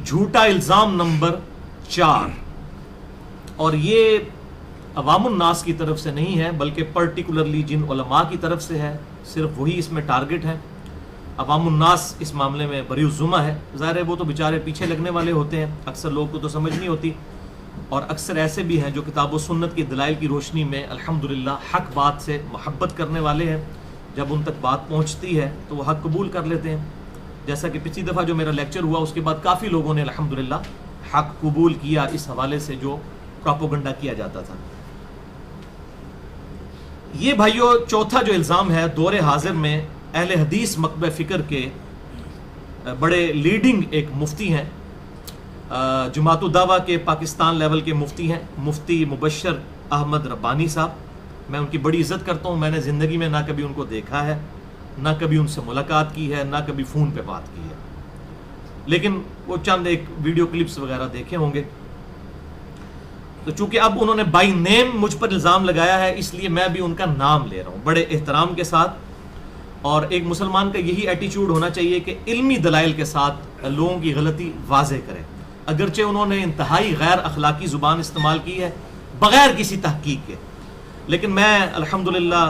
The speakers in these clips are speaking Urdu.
جھوٹا الزام نمبر 4، اور یہ عوام الناس کی طرف سے نہیں ہے بلکہ پرٹیکولرلی جن علماء کی طرف سے ہے، صرف وہی اس میں ٹارگٹ ہے۔ عوام الناس اس معاملے میں بری الذمہ ہے، ظاہر ہے وہ تو بیچارے پیچھے لگنے والے ہوتے ہیں، اکثر لوگ کو تو سمجھ نہیں ہوتی، اور اکثر ایسے بھی ہیں جو کتاب و سنت کی دلائل کی روشنی میں الحمدللہ حق بات سے محبت کرنے والے ہیں، جب ان تک بات پہنچتی ہے تو وہ حق قبول کر لیتے ہیں، جیسا کہ پچھلی دفعہ جو میرا لیکچر ہوا اس کے بعد کافی لوگوں نے الحمدللہ حق قبول کیا اس حوالے سے جو پروپیگنڈا کیا جاتا تھا۔ یہ بھائیو چوتھا جو الزام ہے، دور حاضر میں اہل حدیث مکتبہ فکر کے بڑے لیڈنگ ایک مفتی ہیں، جماعت الدعوہ کے پاکستان لیول کے مفتی ہیں، مفتی مبشر احمد ربانی صاحب۔ میں ان کی بڑی عزت کرتا ہوں، میں نے زندگی میں نہ کبھی ان کو دیکھا ہے، نہ کبھی ان سے ملاقات کی ہے، نہ کبھی فون پہ بات کی ہے، لیکن وہ چند ایک ویڈیو کلپس وغیرہ دیکھے ہوں گے۔ تو چونکہ اب انہوں نے بائی نیم مجھ پر الزام لگایا ہے، اس لیے میں بھی ان کا نام لے رہا ہوں بڑے احترام کے ساتھ۔ اور ایک مسلمان کا یہی ایٹیچیوڈ ہونا چاہیے کہ علمی دلائل کے ساتھ لوگوں کی غلطی واضح کرے، اگرچہ انہوں نے انتہائی غیر اخلاقی زبان استعمال کی ہے بغیر کسی تحقیق کے، لیکن میں الحمدللہ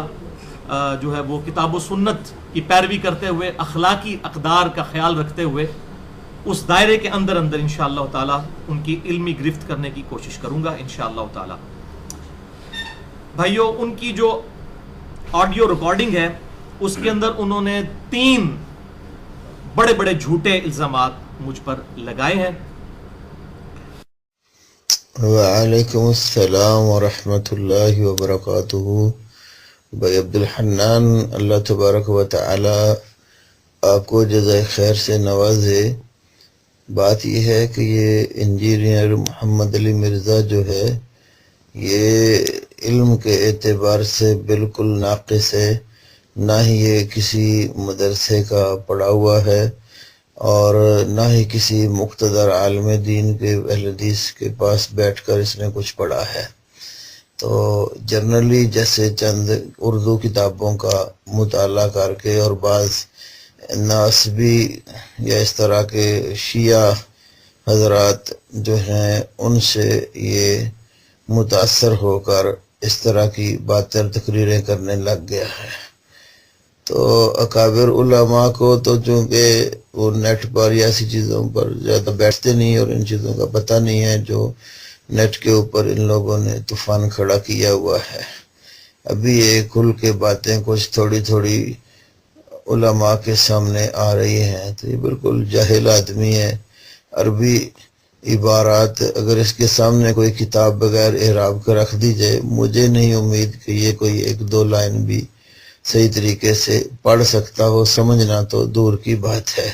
جو ہے وہ کتاب و سنت کی پیروی کرتے ہوئے، اخلاقی اقدار کا خیال رکھتے ہوئے اس دائرے کے اندر انشاءاللہ تعالی ان کی علمی گرفت کرنے کی کوشش کروں گا انشاءاللہ تعالی۔ بھائیو، ان کی جو آڈیو ریکارڈنگ ہے اس کے اندر انہوں نے 3 بڑے بڑے جھوٹے الزامات مجھ پر لگائے ہیں۔ وعلیکم السلام ورحمۃ اللہ وبرکاتہ۔ بھائی عبد الحنان، اللہ تبارک و تعالی آپ کو جزائے خیر سے نوازے۔ بات یہ ہے کہ یہ انجینئر محمد علی مرزا جو ہے یہ علم کے اعتبار سے بالکل ناقص ہے، نہ ہی یہ کسی مدرسے کا پڑھا ہوا ہے اور نہ ہی کسی مقتدر عالم دین کے اہل حدیث کے پاس بیٹھ کر اس نے کچھ پڑھا ہے۔ تو جنرلی جیسے چند اردو کتابوں کا مطالعہ کر کے اور بعض ناسبی یا اس طرح کے شیعہ حضرات جو ہیں ان سے یہ متاثر ہو کر اس طرح کی باتیں تقریریں کرنے لگ گیا ہے۔ تو اکابر علماء کو تو چونکہ وہ نیٹ پر یا ایسی چیزوں پر زیادہ بیٹھتے نہیں اور ان چیزوں کا پتہ نہیں ہے جو نیٹ کے اوپر ان لوگوں نے طوفان کھڑا کیا ہوا ہے۔ ابھی یہ کھل کے باتیں کچھ تھوڑی تھوڑی علماء کے سامنے آ رہی ہیں، تو یہ بالکل جاہل آدمی ہے۔ عربی عبارات اگر اس کے سامنے کوئی کتاب بغیر اعراب کا رکھ دی جائے، مجھے نہیں امید کہ یہ کوئی 1-2 لائن بھی صحیح طریقے سے پڑھ سکتا ہو، سمجھنا تو دور کی بات ہے۔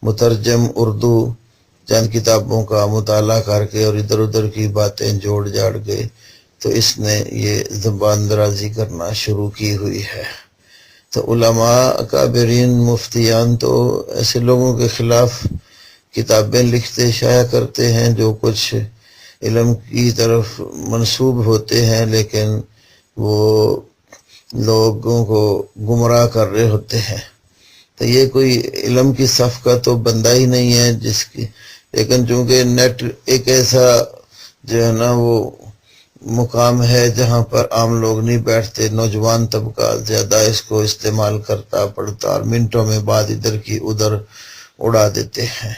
مترجم اردو چند کتابوں کا مطالعہ کر کے اور ادھر ادھر کی باتیں جوڑ جاڑ کے تو اس نے یہ زبان درازی کرنا شروع کی ہوئی ہے۔ تو علماء اکابرین مفتیان تو ایسے لوگوں کے خلاف کتابیں لکھتے شائع کرتے ہیں جو کچھ علم کی طرف منسوب ہوتے ہیں، لیکن وہ لوگوں کو گمراہ کر رہے ہوتے ہیں۔ تو یہ کوئی علم کی صف کا تو بندہ ہی نہیں ہے جس کی، لیکن چونکہ نیٹ ایک ایسا جو ہے نا وہ مقام ہے جہاں پر عام لوگ نہیں بیٹھتے، نوجوان طبقہ زیادہ اس کو استعمال کرتا پڑتا اور منٹوں میں بعد ادھر کی ادھر اڑا دیتے ہیں۔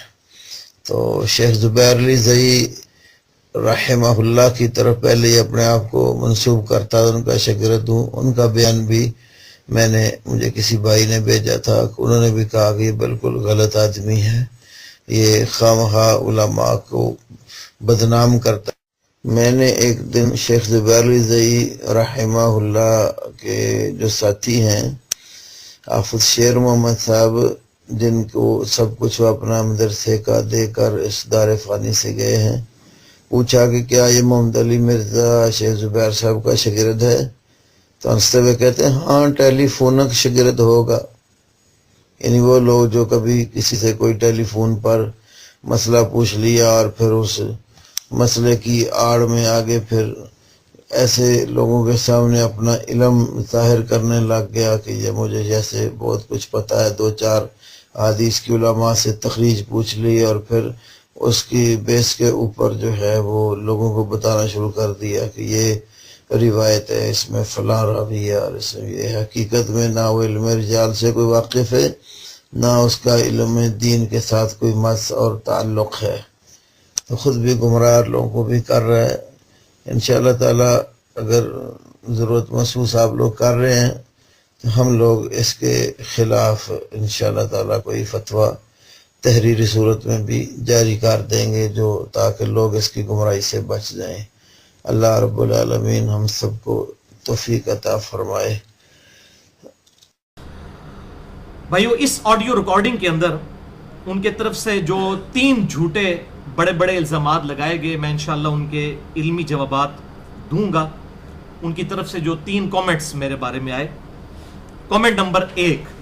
تو شیخ زبیر علی زئی رحمہ اللہ کی طرف پہلے ہی اپنے آپ کو منسوب کرتا، ان کا شاگرد ہوں۔ ان کا بیان بھی مجھے کسی بھائی نے بھیجا تھا، انہوں نے بھی کہا کہ یہ بالکل غلط آدمی ہے، یہ خواہ علماء کو بدنام کرتا۔ میں نے ایک دن شیخ زبیر علی زئی رحمہ اللہ کے جو ساتھی ہیں حافظ شیر محمد صاحب، جن کو سب کچھ وہ اپنا مدرسے کا دے کر اس دار فانی سے گئے ہیں، پوچھا کہ کیا یہ محمد علی مرزا شیخ زبیر صاحب کا شاگرد ہے؟ تو ہنستے ہوئے کہتے ہیں ہاں ٹیلی فونک شاگرد ہوگا، یعنی وہ لوگ جو کبھی کسی سے کوئی ٹیلی فون پر مسئلہ پوچھ لیا اور پھر اس مسئلے کی آڑ میں آگے پھر ایسے لوگوں کے سامنے اپنا علم ظاہر کرنے لگ گیا کہ یہ مجھے جیسے بہت کچھ پتہ ہے، 2-4 حدیث کی علماء سے تخریج پوچھ لی اور پھر اس کی بیس کے اوپر جو ہے وہ لوگوں کو بتانا شروع کر دیا کہ یہ روایت ہے، اس میں فلاں راوی ہے، اور اس میں یہ حقیقت میں نہ وہ علم رجال سے کوئی واقف ہے، نہ اس کا علم دین کے ساتھ کوئی مس اور تعلق ہے، تو خود بھی گمراہ لوگوں کو بھی کر رہا ہے۔ انشاءاللہ تعالی اگر ضرورت محسوس آپ لوگ کر رہے ہیں تو ہم لوگ اس کے خلاف انشاءاللہ تعالی کوئی فتویٰ تحریری صورت میں بھی جاری کر دیں گے، جو تاکہ لوگ اس کی گمراہی سے بچ جائیں۔ اللہ رب العالمین ہم سب کو توفیق عطا فرمائے۔ بھائیو، اس آڈیو ریکارڈنگ کے اندر ان کے طرف سے جو 3 جھوٹے بڑے بڑے الزامات لگائے گئے، میں انشاءاللہ ان کے علمی جوابات دوں گا۔ ان کی طرف سے جو 3 کامنٹس میرے بارے میں آئے۔ کامنٹ نمبر 1،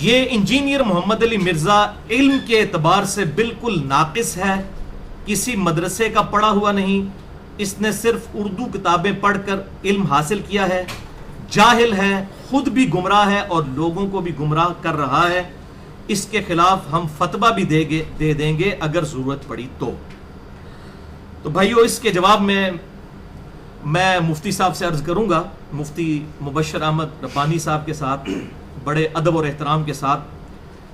یہ انجینئر محمد علی مرزا علم کے اعتبار سے بالکل ناقص ہے، کسی مدرسے کا پڑھا ہوا نہیں، اس نے صرف اردو کتابیں پڑھ کر علم حاصل کیا ہے، جاہل ہے، خود بھی گمراہ ہے اور لوگوں کو بھی گمراہ کر رہا ہے۔ اس کے خلاف ہم فتویٰ بھی دے دیں گے اگر ضرورت پڑی تو بھائیو، اس کے جواب میں مفتی صاحب سے عرض کروں گا، مفتی مبشر احمد ربانی صاحب کے ساتھ بڑے ادب اور احترام کے ساتھ،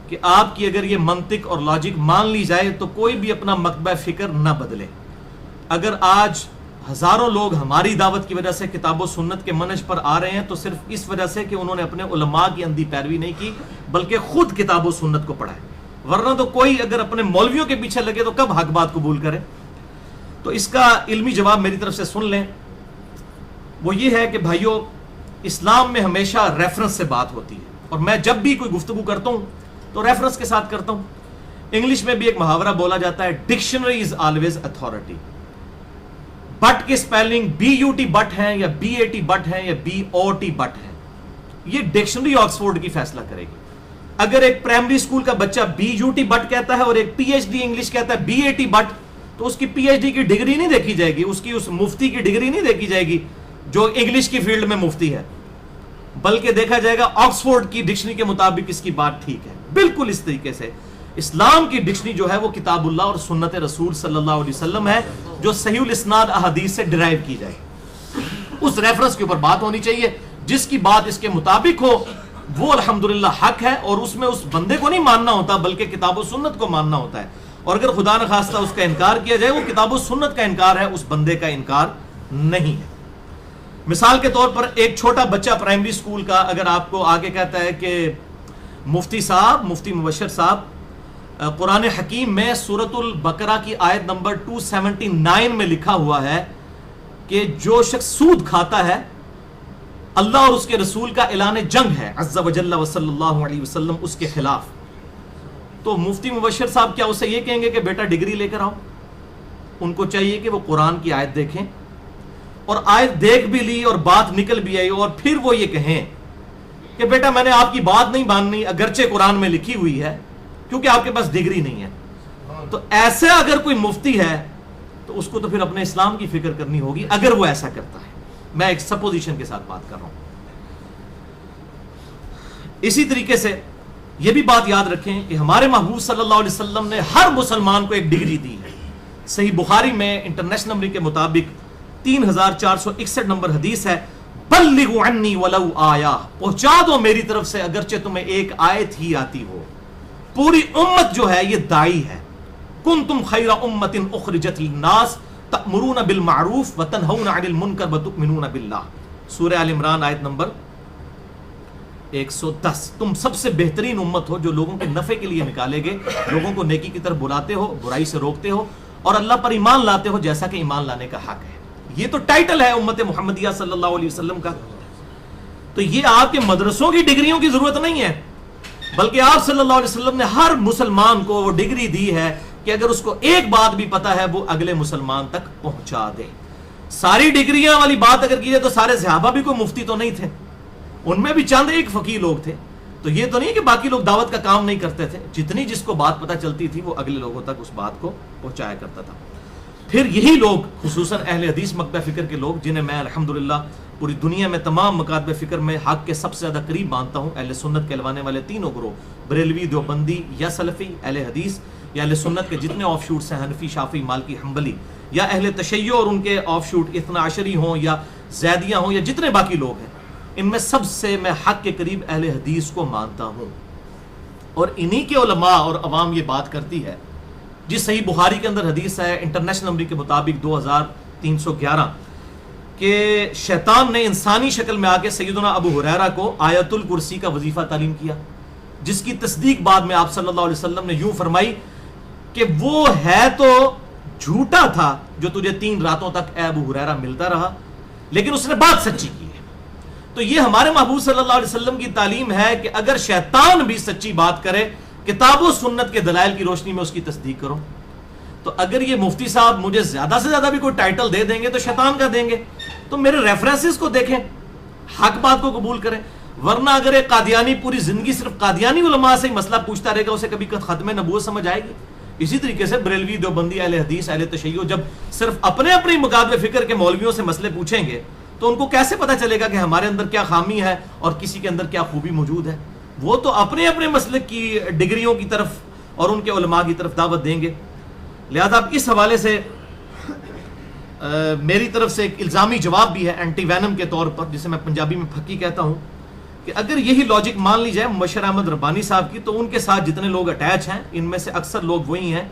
کہ آپ کی اگر یہ منطق اور لاجک مان لی جائے تو کوئی بھی اپنا مکتبہ فکر نہ بدلے۔ اگر آج ہزاروں لوگ ہماری دعوت کی وجہ سے کتاب و سنت کے منہج پر آ رہے ہیں تو صرف اس وجہ سے کہ انہوں نے اپنے علماء کی اندھی پیروی نہیں کی، بلکہ خود کتاب و سنت کو پڑھا ہے۔ ورنہ تو کوئی اگر اپنے مولویوں کے پیچھے لگے تو کب حق بات قبول کرے؟ تو اس کا علمی جواب میری طرف سے سن لیں۔ وہ یہ ہے کہ بھائیو، اسلام میں ہمیشہ ریفرنس سے بات ہوتی ہے، اور میں جب بھی کوئی گفتگو کرتا ہوں تو ریفرنس کے ساتھ کرتا ہوں۔ انگلش میں بھی ایک محاورہ بولا جاتا ہے، dictionary is always authority. But کی سپیلنگ BUT بٹ ہے یا BAT بٹ ہے یا BOT بٹ ہے، یہ ڈکشنری آکسفورڈ کی فیصلہ کرے گی۔ اگر ایک پرائمری اسکول کا بچہ BUT بٹ کہتا ہے اور ایک PhD انگلش کہتا ہے BAT بٹ، تو اس کی PhD کی ڈگری نہیں دیکھی جائے گی، اس کی اس مفتی کی ڈگری نہیں دیکھی جائے گی جو انگلش کی فیلڈ میں مفتی ہے، بلکہ دیکھا جائے گا آکسفورڈ کی ڈکشنری کے مطابق اس کی بات ٹھیک ہے۔ بالکل اس طریقے سے اسلام کی ڈکشنری جو ہے وہ کتاب اللہ اور سنت رسول صلی اللہ علیہ وسلم ہے، جو صحیح الاسناد احادیث سے ڈرائیو کی جائے۔ اس ریفرنس کے اوپر بات ہونی چاہیے، جس کی بات اس کے مطابق ہو وہ الحمدللہ حق ہے، اور اس میں اس بندے کو نہیں ماننا ہوتا بلکہ کتاب و سنت کو ماننا ہوتا ہے۔ اور اگر خدا نخواستہ اس کا انکار کیا جائے، وہ کتاب و سنت کا انکار ہے، اس بندے کا انکار نہیں ہے۔ مثال کے طور پر ایک چھوٹا بچہ پرائمری اسکول کا اگر آپ کو آگے کہتا ہے کہ مفتی صاحب، مفتی مبشر صاحب، قرآن حکیم میں سورۃ البقرہ کی آیت نمبر 279 میں لکھا ہوا ہے کہ جو شخص سود کھاتا ہے اللہ اور اس کے رسول کا اعلان جنگ ہے عز و جل و صلی اللہ علیہ وسلم اس کے خلاف، تو مفتی مبشر صاحب کیا اسے یہ کہیں گے کہ بیٹا ڈگری لے کر آؤ؟ ان کو چاہیے کہ وہ قرآن کی آیت دیکھیں، اور آیت دیکھ بھی لی اور بات نکل بھی آئی، اور پھر وہ یہ کہیں کہ بیٹا میں نے آپ کی بات نہیں ماننی اگرچہ قرآن میں لکھی ہوئی ہے، کیونکہ آپ کے پاس ڈگری نہیں ہے۔ تو ایسے اگر کوئی مفتی ہے تو اس کو تو پھر اپنے اسلام کی فکر کرنی ہوگی، اگر وہ ایسا کرتا ہے۔ میں ایک سپوزیشن کے ساتھ بات کر رہا ہوں۔ اسی طریقے سے یہ بھی بات یاد رکھیں کہ ہمارے محبوب صلی اللہ علیہ وسلم نے ہر مسلمان کو ایک ڈگری دی ہے۔ صحیح بخاری میں انٹرنیشنل نمبر کے مطابق 3461 نمبر حدیث ہے، بلغوا عنی ولو آیا، پہنچا دو میری طرف سے اگرچہ تمہیں ایک آیت ہی آتی ہو۔ پوری امت جو ہے یہ داعی ہے۔ کنتم خیر امت اخرجت للناس تأمرون بالمعروف وتنہون عن المنکر وتؤمنون باللہ، سورہ آل عمران آیت نمبر 110۔ تم سب سے بہترین امت ہو جو لوگوں کے نفع کے لیے نکالے گئے، لوگوں کو نیکی کی طرف بلاتے ہو، برائی سے روکتے ہو، اور اللہ پر ایمان لاتے ہو جیسا کہ ایمان لانے کا حق ہے۔ یہ تو ٹائٹل ہے امت محمدیہ صلی اللہ علیہ وسلم کا۔ تو یہ آپ کے مدرسوں کی ڈگریوں کی ضرورت نہیں ہے، بلکہ آپ صلی اللہ علیہ وسلم نے ہر مسلمان کو وہ ڈگری دی ہے کہ اگر اس کو ایک بات بھی پتا ہے وہ اگلے مسلمان تک پہنچا دے۔ ساری ڈگریاں والی بات اگر کی جائے تو سارے صحابہ بھی کوئی مفتی تو نہیں تھے، ان میں بھی چند ایک فقیہ لوگ تھے۔ تو یہ تو نہیں کہ باقی لوگ دعوت کا کام نہیں کرتے تھے، جتنی جس کو بات پتہ چلتی تھی وہ اگلے لوگوں تک اس بات کو پہنچایا کرتا تھا۔ پھر یہی لوگ خصوصاً اہل حدیث مکتبہ فکر کے لوگ، جنہیں میں الحمدللہ پوری دنیا میں تمام مکاتب فکر میں حق کے سب سے زیادہ قریب مانتا ہوں، اہل سنت کہلوانے والے تینوں گروہ، بریلوی، دیوبندی یا سلفی، اہل حدیث، یا اہل سنت کے جتنے آف شوٹس ہیں، حنفی، شافعی، مالکی، حنبلی، یا اہل تشیع اور ان کے آف شوٹ اثنا عشری ہوں یا زیدیہ ہوں یا جتنے باقی لوگ ہیں، ان میں سب سے میں حق کے قریب اہل حدیث کو مانتا ہوں. اور انہی کے علماء اور عوام یہ بات کرتی ہے. جس صحیح بخاری کے اندر حدیث ہے انٹرنیشنل نمبر کے مطابق 2311 کہ شیطان نے انسانی شکل میں آ کے سیدنا ابو ہریرہ کو آیت الکرسی کا وظیفہ تعلیم کیا، جس کی تصدیق بعد میں آپ صلی اللہ علیہ وسلم نے یوں فرمائی کہ وہ ہے تو جھوٹا تھا جو تجھے 3 راتوں تک اے ابو ہریرہ ملتا رہا، لیکن اس نے بات سچی کی ہے. تو یہ ہمارے محبوب صلی اللہ علیہ وسلم کی تعلیم ہے کہ اگر شیطان بھی سچی بات کرے، کتاب و سنت کے دلائل کی روشنی میں اس کی تصدیق کرو. تو اگر یہ مفتی صاحب مجھے زیادہ سے زیادہ بھی کوئی ٹائٹل دے دیں گے تو شیطان کا دیں گے، تو میرے ریفرنسز کو دیکھیں، حق بات کو قبول کریں. ورنہ اگر ایک قادیانی پوری زندگی صرف قادیانی علماء سے ہی مسئلہ پوچھتا رہے گا، اسے کبھی ختم نبوت سمجھ آئے گی؟ اسی طریقے سے بریلوی، دیوبندی، اہل حدیث، اہل تشیع جب صرف اپنے مقابلے فکر کے مولویوں سے مسئلے پوچھیں گے تو ان کو کیسے پتہ چلے گا کہ ہمارے اندر کیا خامی ہے اور کسی کے اندر کیا خوبی موجود ہے؟ وہ تو اپنے مسلک کی ڈگریوں کی طرف اور ان کے علماء کی طرف دعوت دیں گے. لہذا اب اس حوالے سے میری طرف سے ایک الزامی جواب بھی ہے اینٹی وینم کے طور پر، جسے میں پنجابی میں پھکی کہتا ہوں، کہ اگر یہی لاجک مان لی جائے مبشر احمد ربانی صاحب کی، تو ان کے ساتھ جتنے لوگ اٹیچ ہیں ان میں سے اکثر لوگ وہی ہیں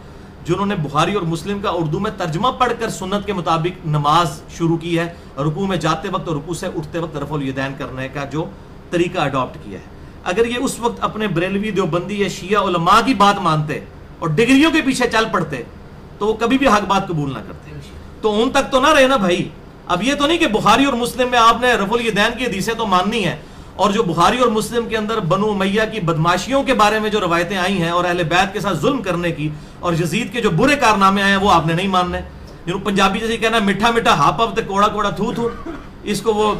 جنہوں نے بخاری اور مسلم کا اردو میں ترجمہ پڑھ کر سنت کے مطابق نماز شروع کی ہے، رکوع میں جاتے وقت اور رکوع سے اٹھتے وقت رفع الیدین کرنے کا جو طریقہ اڈاپٹ کیا ہے. اگر یہ اس وقت اپنے بریلوی، دیوبندی یا شیعہ علماء کی بات مانتے اور ڈگریوں کے پیچھے چل پڑتے تو وہ کبھی بھی حق بات قبول نہ کرتے. تو ان تک تو نہ رہے نا بھائی. اب یہ تو نہیں کہ بخاری اور مسلم میں آپ نے رفع الیدین کی حدیثیں تو ماننی ہے، اور جو بخاری اور مسلم کے اندر بنو امیہ کی بدماشیوں کے بارے میں جو روایتیں آئی ہیں اور اہل بیت کے ساتھ ظلم کرنے کی اور یزید کے جو برے کارنامے آئے ہیں وہ آپ نے نہیں ماننے. جنہوں پنجابی جیسے کہنا میٹھا میٹھا ہاپ تے کوڑا کوڑا تھو تھو، اس کو وہ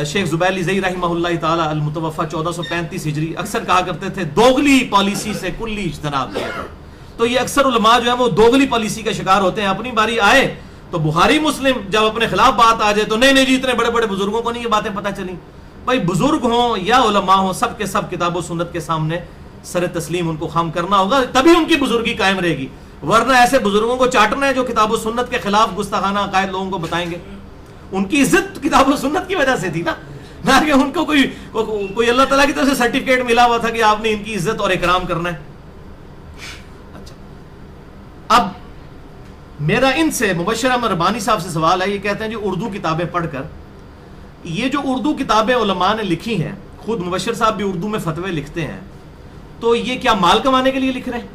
شیخ زبیر علی رحمہ اللہ تعالی المتوفی 1435 ہجری اکثر کہا کرتے تھے دوغلی پالیسی سے کلی اجتناب کیا تھا. تو یہ اکثر علماء جو ہیں وہ دوغلی پالیسی کا شکار ہوتے ہیں. اپنی باری آئے تو بخاری مسلم جب اپنے خلاف بات آ جائے تو نہیں جی اتنے بڑے بڑے بزرگوں کو نہیں یہ باتیں پتہ چلیں. بھائی بزرگ ہوں یا علماء ہوں، سب کے سب کتاب و سنت کے سامنے سر تسلیم ان کو خم کرنا ہوگا، تبھی ان کی بزرگی قائم رہے گی. ورنہ ایسے بزرگوں کو چاٹنا ہے جو کتاب و سنت کے خلاف گستاخانہ عقائد لوگوں کو بتائیں گے. ان کی عزت کتاب و سنت کی وجہ سے تھی نا، نہ کہ ان کو کوئی اللہ تعالیٰ کی طرف سے سرٹیفکیٹ ملا ہوا تھا کہ آپ نے ان کی عزت اور اکرام کرنا ہے. اچھا، اب میرا ان سے مبشر احمد ربانی صاحب سے سوال ہے. یہ کہتے ہیں جو اردو کتابیں پڑھ کر، یہ جو اردو کتابیں علماء نے لکھی ہیں، خود مبشر صاحب بھی اردو میں فتوے لکھتے ہیں، تو یہ کیا مال کمانے کے لیے لکھ رہے ہیں؟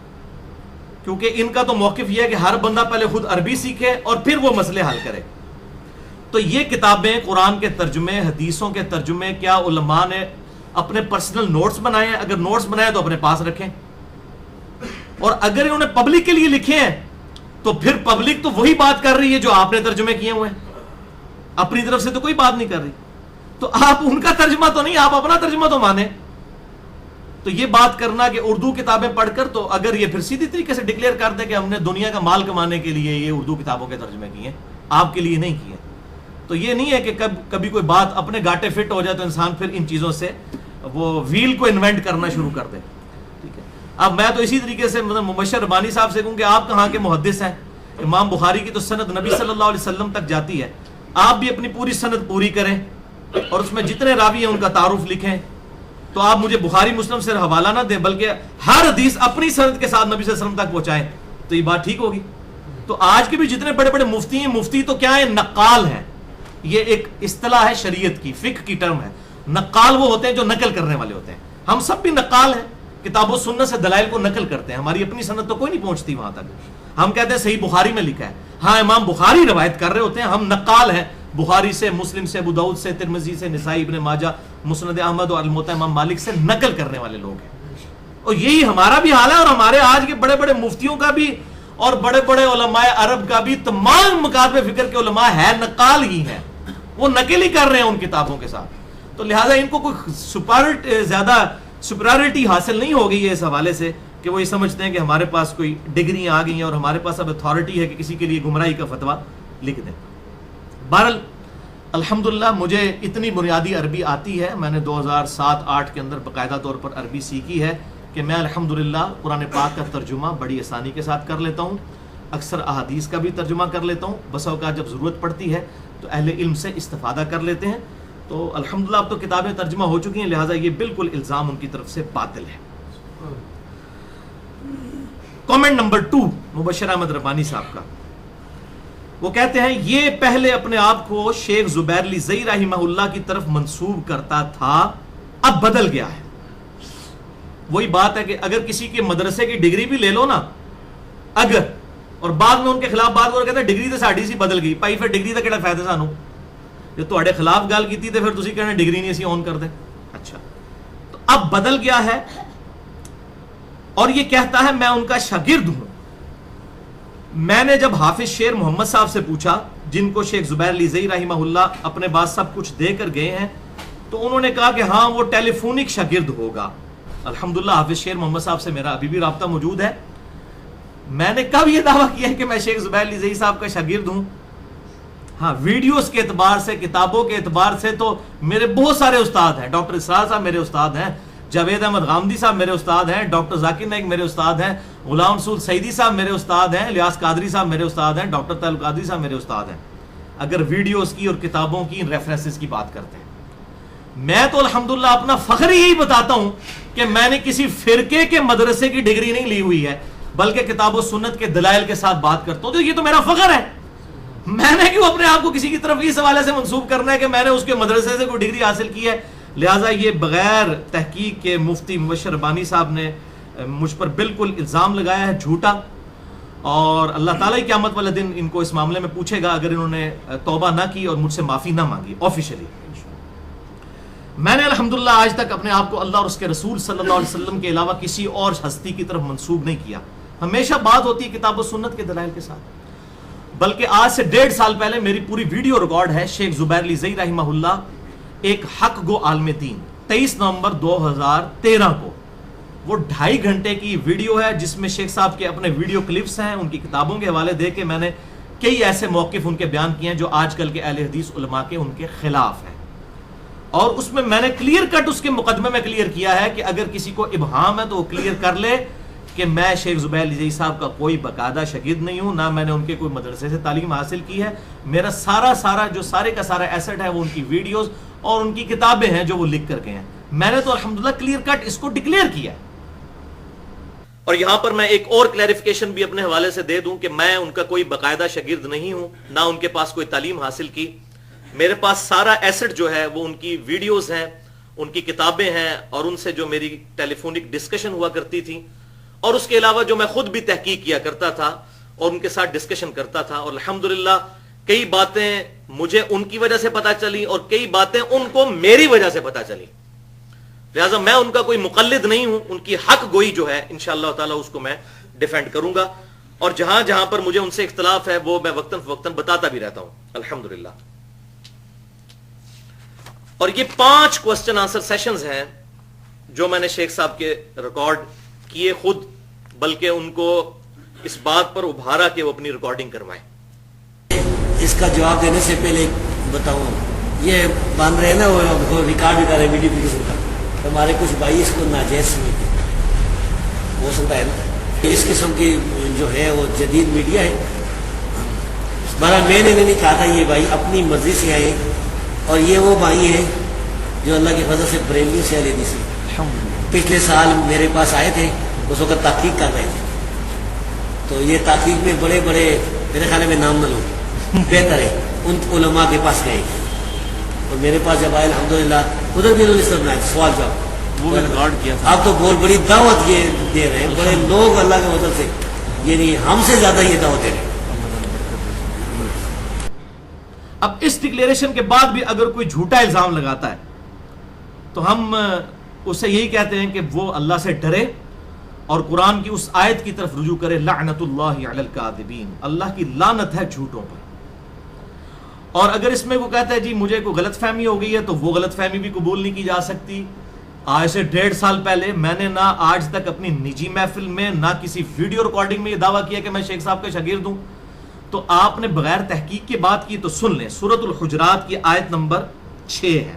کیونکہ ان کا تو موقف یہ ہے کہ ہر بندہ پہلے خود عربی سیکھے اور پھر وہ مسئلے حل کرے. تو یہ کتابیں قرآن کے ترجمے، حدیثوں کے ترجمے، کیا علماء نے اپنے پرسنل نوٹس بنائے ہیں؟ اگر نوٹس بنائے تو اپنے پاس رکھیں، اور اگر انہوں نے پبلک کے لیے لکھے ہیں تو پھر پبلک تو وہی بات کر رہی ہے جو آپ نے ترجمے کیے ہوئے ہیں، اپنی طرف سے تو کوئی بات نہیں کر رہی. تو آپ ان کا ترجمہ تو نہیں، آپ اپنا ترجمہ تو مانیں. تو یہ بات کرنا کہ اردو کتابیں پڑھ کر، تو اگر یہ پھر سیدھی طریقے سے ڈکلیئر کر دے کہ ہم نے دنیا کا مال کمانے کے لیے یہ اردو کتابوں کے ترجمے کیے ہیں، آپ کے لیے نہیں کیے، تو یہ نہیں ہے کہ کبھی کوئی بات اپنے گاٹے فٹ ہو جائے تو انسان پھر ان چیزوں سے وہ ویل کو انوینٹ کرنا شروع کر دے. ٹھیک ہے، اب میں تو اسی طریقے سے مبشر ربانی صاحب سے کہوں کہ آپ کہاں کے محدث ہیں؟ امام بخاری کی تو سند نبی صلی اللہ علیہ وسلم تک جاتی ہے، آپ بھی اپنی پوری سند پوری کریں اور اس میں جتنے راوی ہیں ان کا تعارف لکھیں. تو آپ مجھے بخاری مسلم سے حوالہ نہ دیں بلکہ ہر حدیث اپنی سند کے ساتھ نبی صلی اللہ علیہ وسلم تک پہنچائیں، تو یہ بات ٹھیک ہوگی. تو آج کے بھی جتنے بڑے بڑے مفتی ہیں، مفتی تو کیا ہے؟ نقال ہیں. یہ ایک اصطلاح ہے شریعت کی، فقہ کی ٹرم ہے. نقال وہ ہوتے ہیں جو نقل کرنے والے ہوتے ہیں. ہم سب بھی نقال ہیں، کتاب و سنت سے دلائل کو نقل کرتے ہیں. ہماری اپنی سند تو کوئی نہیں پہنچتی وہاں تک. ہم کہتے ہیں صحیح بخاری میں لکھا ہے، ہاں امام بخاری روایت کر رہے ہوتے ہیں، ہم نقال ہیں. بخاری سے، مسلم سے، ابو داؤد سے، ترمذی سے، نسائی، ابن ماجہ، مسند احمد اور الموطا امام مالک سے نقل کرنے والے لوگ ہیں. اور یہی ہمارا بھی حال ہے، اور ہمارے آج کے بڑے بڑے مفتیوں کا بھی اور بڑے بڑے علماء عرب کا بھی، تمام مکاتب فکر کے علماء ہے نقال ہی ہیں، وہ نقل ہی کر رہے ہیں ان کتابوں کے ساتھ. تو لہٰذا ان کو کوئی زیادہ سپریورٹی حاصل نہیں ہو گئی ہے اس حوالے سے کہ وہ یہ سمجھتے ہیں کہ ہمارے پاس کوئی ڈگریاں آ گئی ہیں اور ہمارے پاس اب اتھارٹی ہے کہ کسی کے لیے گمراہی کا فتویٰ لکھ دیں. بہرحال الحمدللہ مجھے اتنی بنیادی عربی آتی ہے، میں نے 2007-8 کے اندر باقاعدہ طور پر عربی سیکھی ہے. کہ میں الحمدللہ قرآن پاک کا ترجمہ بڑی آسانی کے ساتھ کر لیتا ہوں، اکثر احادیث کا بھی ترجمہ کر لیتا ہوں، بسا اوقات جب ضرورت پڑتی ہے تو اہل علم سے استفادہ کر لیتے ہیں. تو الحمدللہ اب تو کتابیں ترجمہ ہو چکی ہیں، لہٰذا یہ بالکل الزام ان کی طرف سے باطل ہے. کامنٹ نمبر 2 مبشر احمد ربانی صاحب کا، وہ کہتے ہیں یہ پہلے اپنے آپ کو شیخ زبیر علی زئی رحمہ اللہ کی طرف منسوب کرتا تھا، اب بدل گیا ہے. وہی بات ہے کہ اگر کسی کے مدرسے کی ڈگری بھی لے لو نا، اگر اور بعد میں ان کے خلاف بات کہتے ہیں ڈگری تو ساڈی سی بدل گئی، پائی پھر ڈگری کا کیڑا فائدہ سانو، جو تہاڈے خلاف گل کیتی تے پھر تسی کہنا ڈگری نہیں اسی آن کر دیں. اچھا تو اب بدل گیا ہے اور یہ کہتا ہے میں ان کا شاگرد ہوں. میں نے جب حافظ شیر محمد صاحب سے پوچھا، جن کو شیخ زبیر علی زئی رحمہ اللہ اپنے بعد سب کچھ دے کر گئے ہیں، تو انہوں نے کہا کہ ہاں وہ ٹیلی فونک شاگرد ہوگا. الحمدللہ حافظ شیر محمد صاحب سے میرا ابھی بھی رابطہ موجود ہے. میں نے کب یہ دعویٰ کیا ہے کہ میں شیخ زبیر علی زئی صاحب کا شاگرد ہوں؟ ہاں ویڈیوز کے اعتبار سے، کتابوں کے اعتبار سے تو میرے بہت سارے استاد ہیں. ڈاکٹر اسرار صاحب میرے استاد ہیں، جاوید احمد غامدی صاحب میرے استاد ہیں، ڈاکٹر ذاکر نائک میرے استاد ہیں، غلام رسول سعیدی صاحب میرے استاد ہیں، الیاس قادری صاحب میرے استاد ہیں، ڈاکٹر طاہر القادری صاحب میرے استاد ہیں، اگر ویڈیوز کی اور کتابوں کی ریفرنسز کی بات کرتے ہیں. میں تو الحمدللہ اپنا فخر یہی بتاتا ہوں کہ میں نے کسی فرقے کے مدرسے کی ڈگری نہیں لی ہوئی ہے، بلکہ کتاب و سنت کے دلائل کے ساتھ بات کرتا ہوں. تو یہ تو میرا فخر ہے. میں نے کیوں اپنے آپ کو کسی کی طرف اس حوالے سے منسوب کرنا ہے کہ میں نے اس کے مدرسے سے کوئی ڈگری حاصل کی ہے. لہٰذا یہ بغیر تحقیق کے مفتی مبشر ربانی صاحب نے مجھ پر بالکل الزام لگایا ہے جھوٹا، اور اللہ تعالیٰ کی قیامت والے دن ان کو اس معاملے میں پوچھے گا اگر انہوں نے توبہ نہ کی اور مجھ سے معافی نہ مانگی آفیشلی. میں نے الحمدللہ آج تک اپنے آپ کو اللہ اور اس کے رسول صلی اللہ علیہ وسلم کے علاوہ کسی اور ہستی کی طرف منسوب نہیں کیا. ہمیشہ بات ہوتی ہے کتاب و سنت کے دلائل کے ساتھ. بلکہ آج سے 1.5 سال پہلے میری پوری ویڈیو ریکارڈ ہے شیخ زبیر علی زئی رحمہ اللہ ایک حق گو عالم دین 23 نومبر 2013 کو. وہ 2.5 گھنٹے کی ویڈیو ہے جس میں شیخ صاحب کے اپنے ویڈیو کلپس ہیں، ان کی کتابوں کے حوالے دے کے میں نے کئی ایسے موقف ان کے بیان کیے ہیں جو آج کل کے اہل حدیث علماء کے ان کے خلاف ہیں. اور اس میں نے کلیئر کٹ اس کے مقدمے میں کلیئر کیا ہے کہ اگر کسی کو ابہام ہے تو وہ کلیئر کر لے کہ میں شیخ زبیر علی زئی صاحب کا کوئی باقاعدہ شاگرد نہیں ہوں، نہ میں نے ان کے کوئی مدرسے سے تعلیم حاصل کی ہے. میرا سارا جو سارے کا سارا ایسٹ ہے وہ ان کی ویڈیوز اور ان کی کتابیں ہیں جو وہ لکھ کر گئے ہیں. میں نے تو الحمدللہ کلیئر کٹ اس کو ڈکلیئر کیا. اور یہاں پر میں ایک اور کلیریفیکیشن بھی اپنے حوالے سے دے دوں کہ میں ان کا کوئی باقاعدہ شاگرد نہیں ہوں، نہ ان کے پاس کوئی تعلیم حاصل کی. میرے پاس سارا ایسٹ جو ہے وہ ان کی ویڈیوز ہیں، ان کی کتابیں ہیں، اور ان سے جو میری ٹیلی فونک ڈسکشن ہوا کرتی تھی، اور اس کے علاوہ جو میں خود بھی تحقیق کیا کرتا تھا اور ان کے ساتھ ڈسکشن کرتا تھا. اور الحمدللہ کئی باتیں مجھے ان کی وجہ سے پتا چلی اور کئی باتیں ان کو میری وجہ سے پتا چلی. لہٰذا میں ان کا کوئی مقلد نہیں ہوں. ان کی حق گوئی جو ہے انشاءاللہ تعالی اس کو میں ڈیفینڈ کروں گا، اور جہاں جہاں پر مجھے ان سے اختلاف ہے وہ میں وقتاً فوقتاً بتاتا بھی رہتا ہوں الحمدللہ. اور یہ 5 کوسچن آنسر سیشنز ہیں جو میں نے شیخ صاحب کے ریکارڈ کیے خود، بلکہ ان کو اس بات پر ابھارا کہ وہ اپنی ریکارڈنگ کروائیں. اس کا جواب دینے سے پہلے بتاؤں، یہ بن رہے ہیں نا وہ ریکارڈ بھی کر رہے ہیں ویڈیو کا، ہمارے کچھ بھائی اس کو ناجائز سمجھتے ہیں، ہو سکتا ہے نا اس قسم کی جو ہے وہ جدید میڈیا ہے. بہرحال میں نے نہیں کہا تھا، یہ بھائی اپنی مرضی سے آئے، اور یہ وہ بھائی ہیں جو اللہ کے فضل سے بریلوی سے اہل حدیث ہیں. پچھلے سال میرے پاس آئے تھے، اس وقت تحقیق کر رہے تھے. تو یہ تحقیق میں بڑے بڑے میرے خیال میں نام نہ لوں، بہتر ہے ان علماء کے پاس گئے. اور میرے پاس جب آئے الحمدللہ ادھر بھی انہوں نے سب بنایا سوال جواب، وہ ریکارڈ کیا تھا. آپ تو بہت بڑی دعوت یہ دے رہے ہیں، بڑے لوگ اللہ کے فضل سے یعنی ہم سے زیادہ یہ دعوت دے رہے ہیں. اب اس ڈکلیریشن کے بعد بھی اگر کوئی جھوٹا الزام لگاتا ہے تو ہم اسے یہی کہتے ہیں کہ وہ اللہ سے ڈرے اور قرآن کی اس آیت کی طرف رجوع کرے، لعنت اللہ علی الکاذبین، اللہ کی لعنت ہے جھوٹوں پر. اور اگر اس میں وہ کہتا ہے جی مجھے کوئی غلط فہمی ہو گئی ہے تو وہ غلط فہمی بھی قبول نہیں کی جا سکتی. آج سے 1.5 سال پہلے میں نے نہ آج تک اپنی نجی محفل میں نہ کسی ویڈیو ریکارڈنگ میں یہ دعویٰ کیا کہ میں شیخ صاحب کا شاگرد ہوں. تو آپ نے بغیر تحقیق کی بات کی تو سن لیں، سورۃ الحجرات کی آیت نمبر 6 ہے.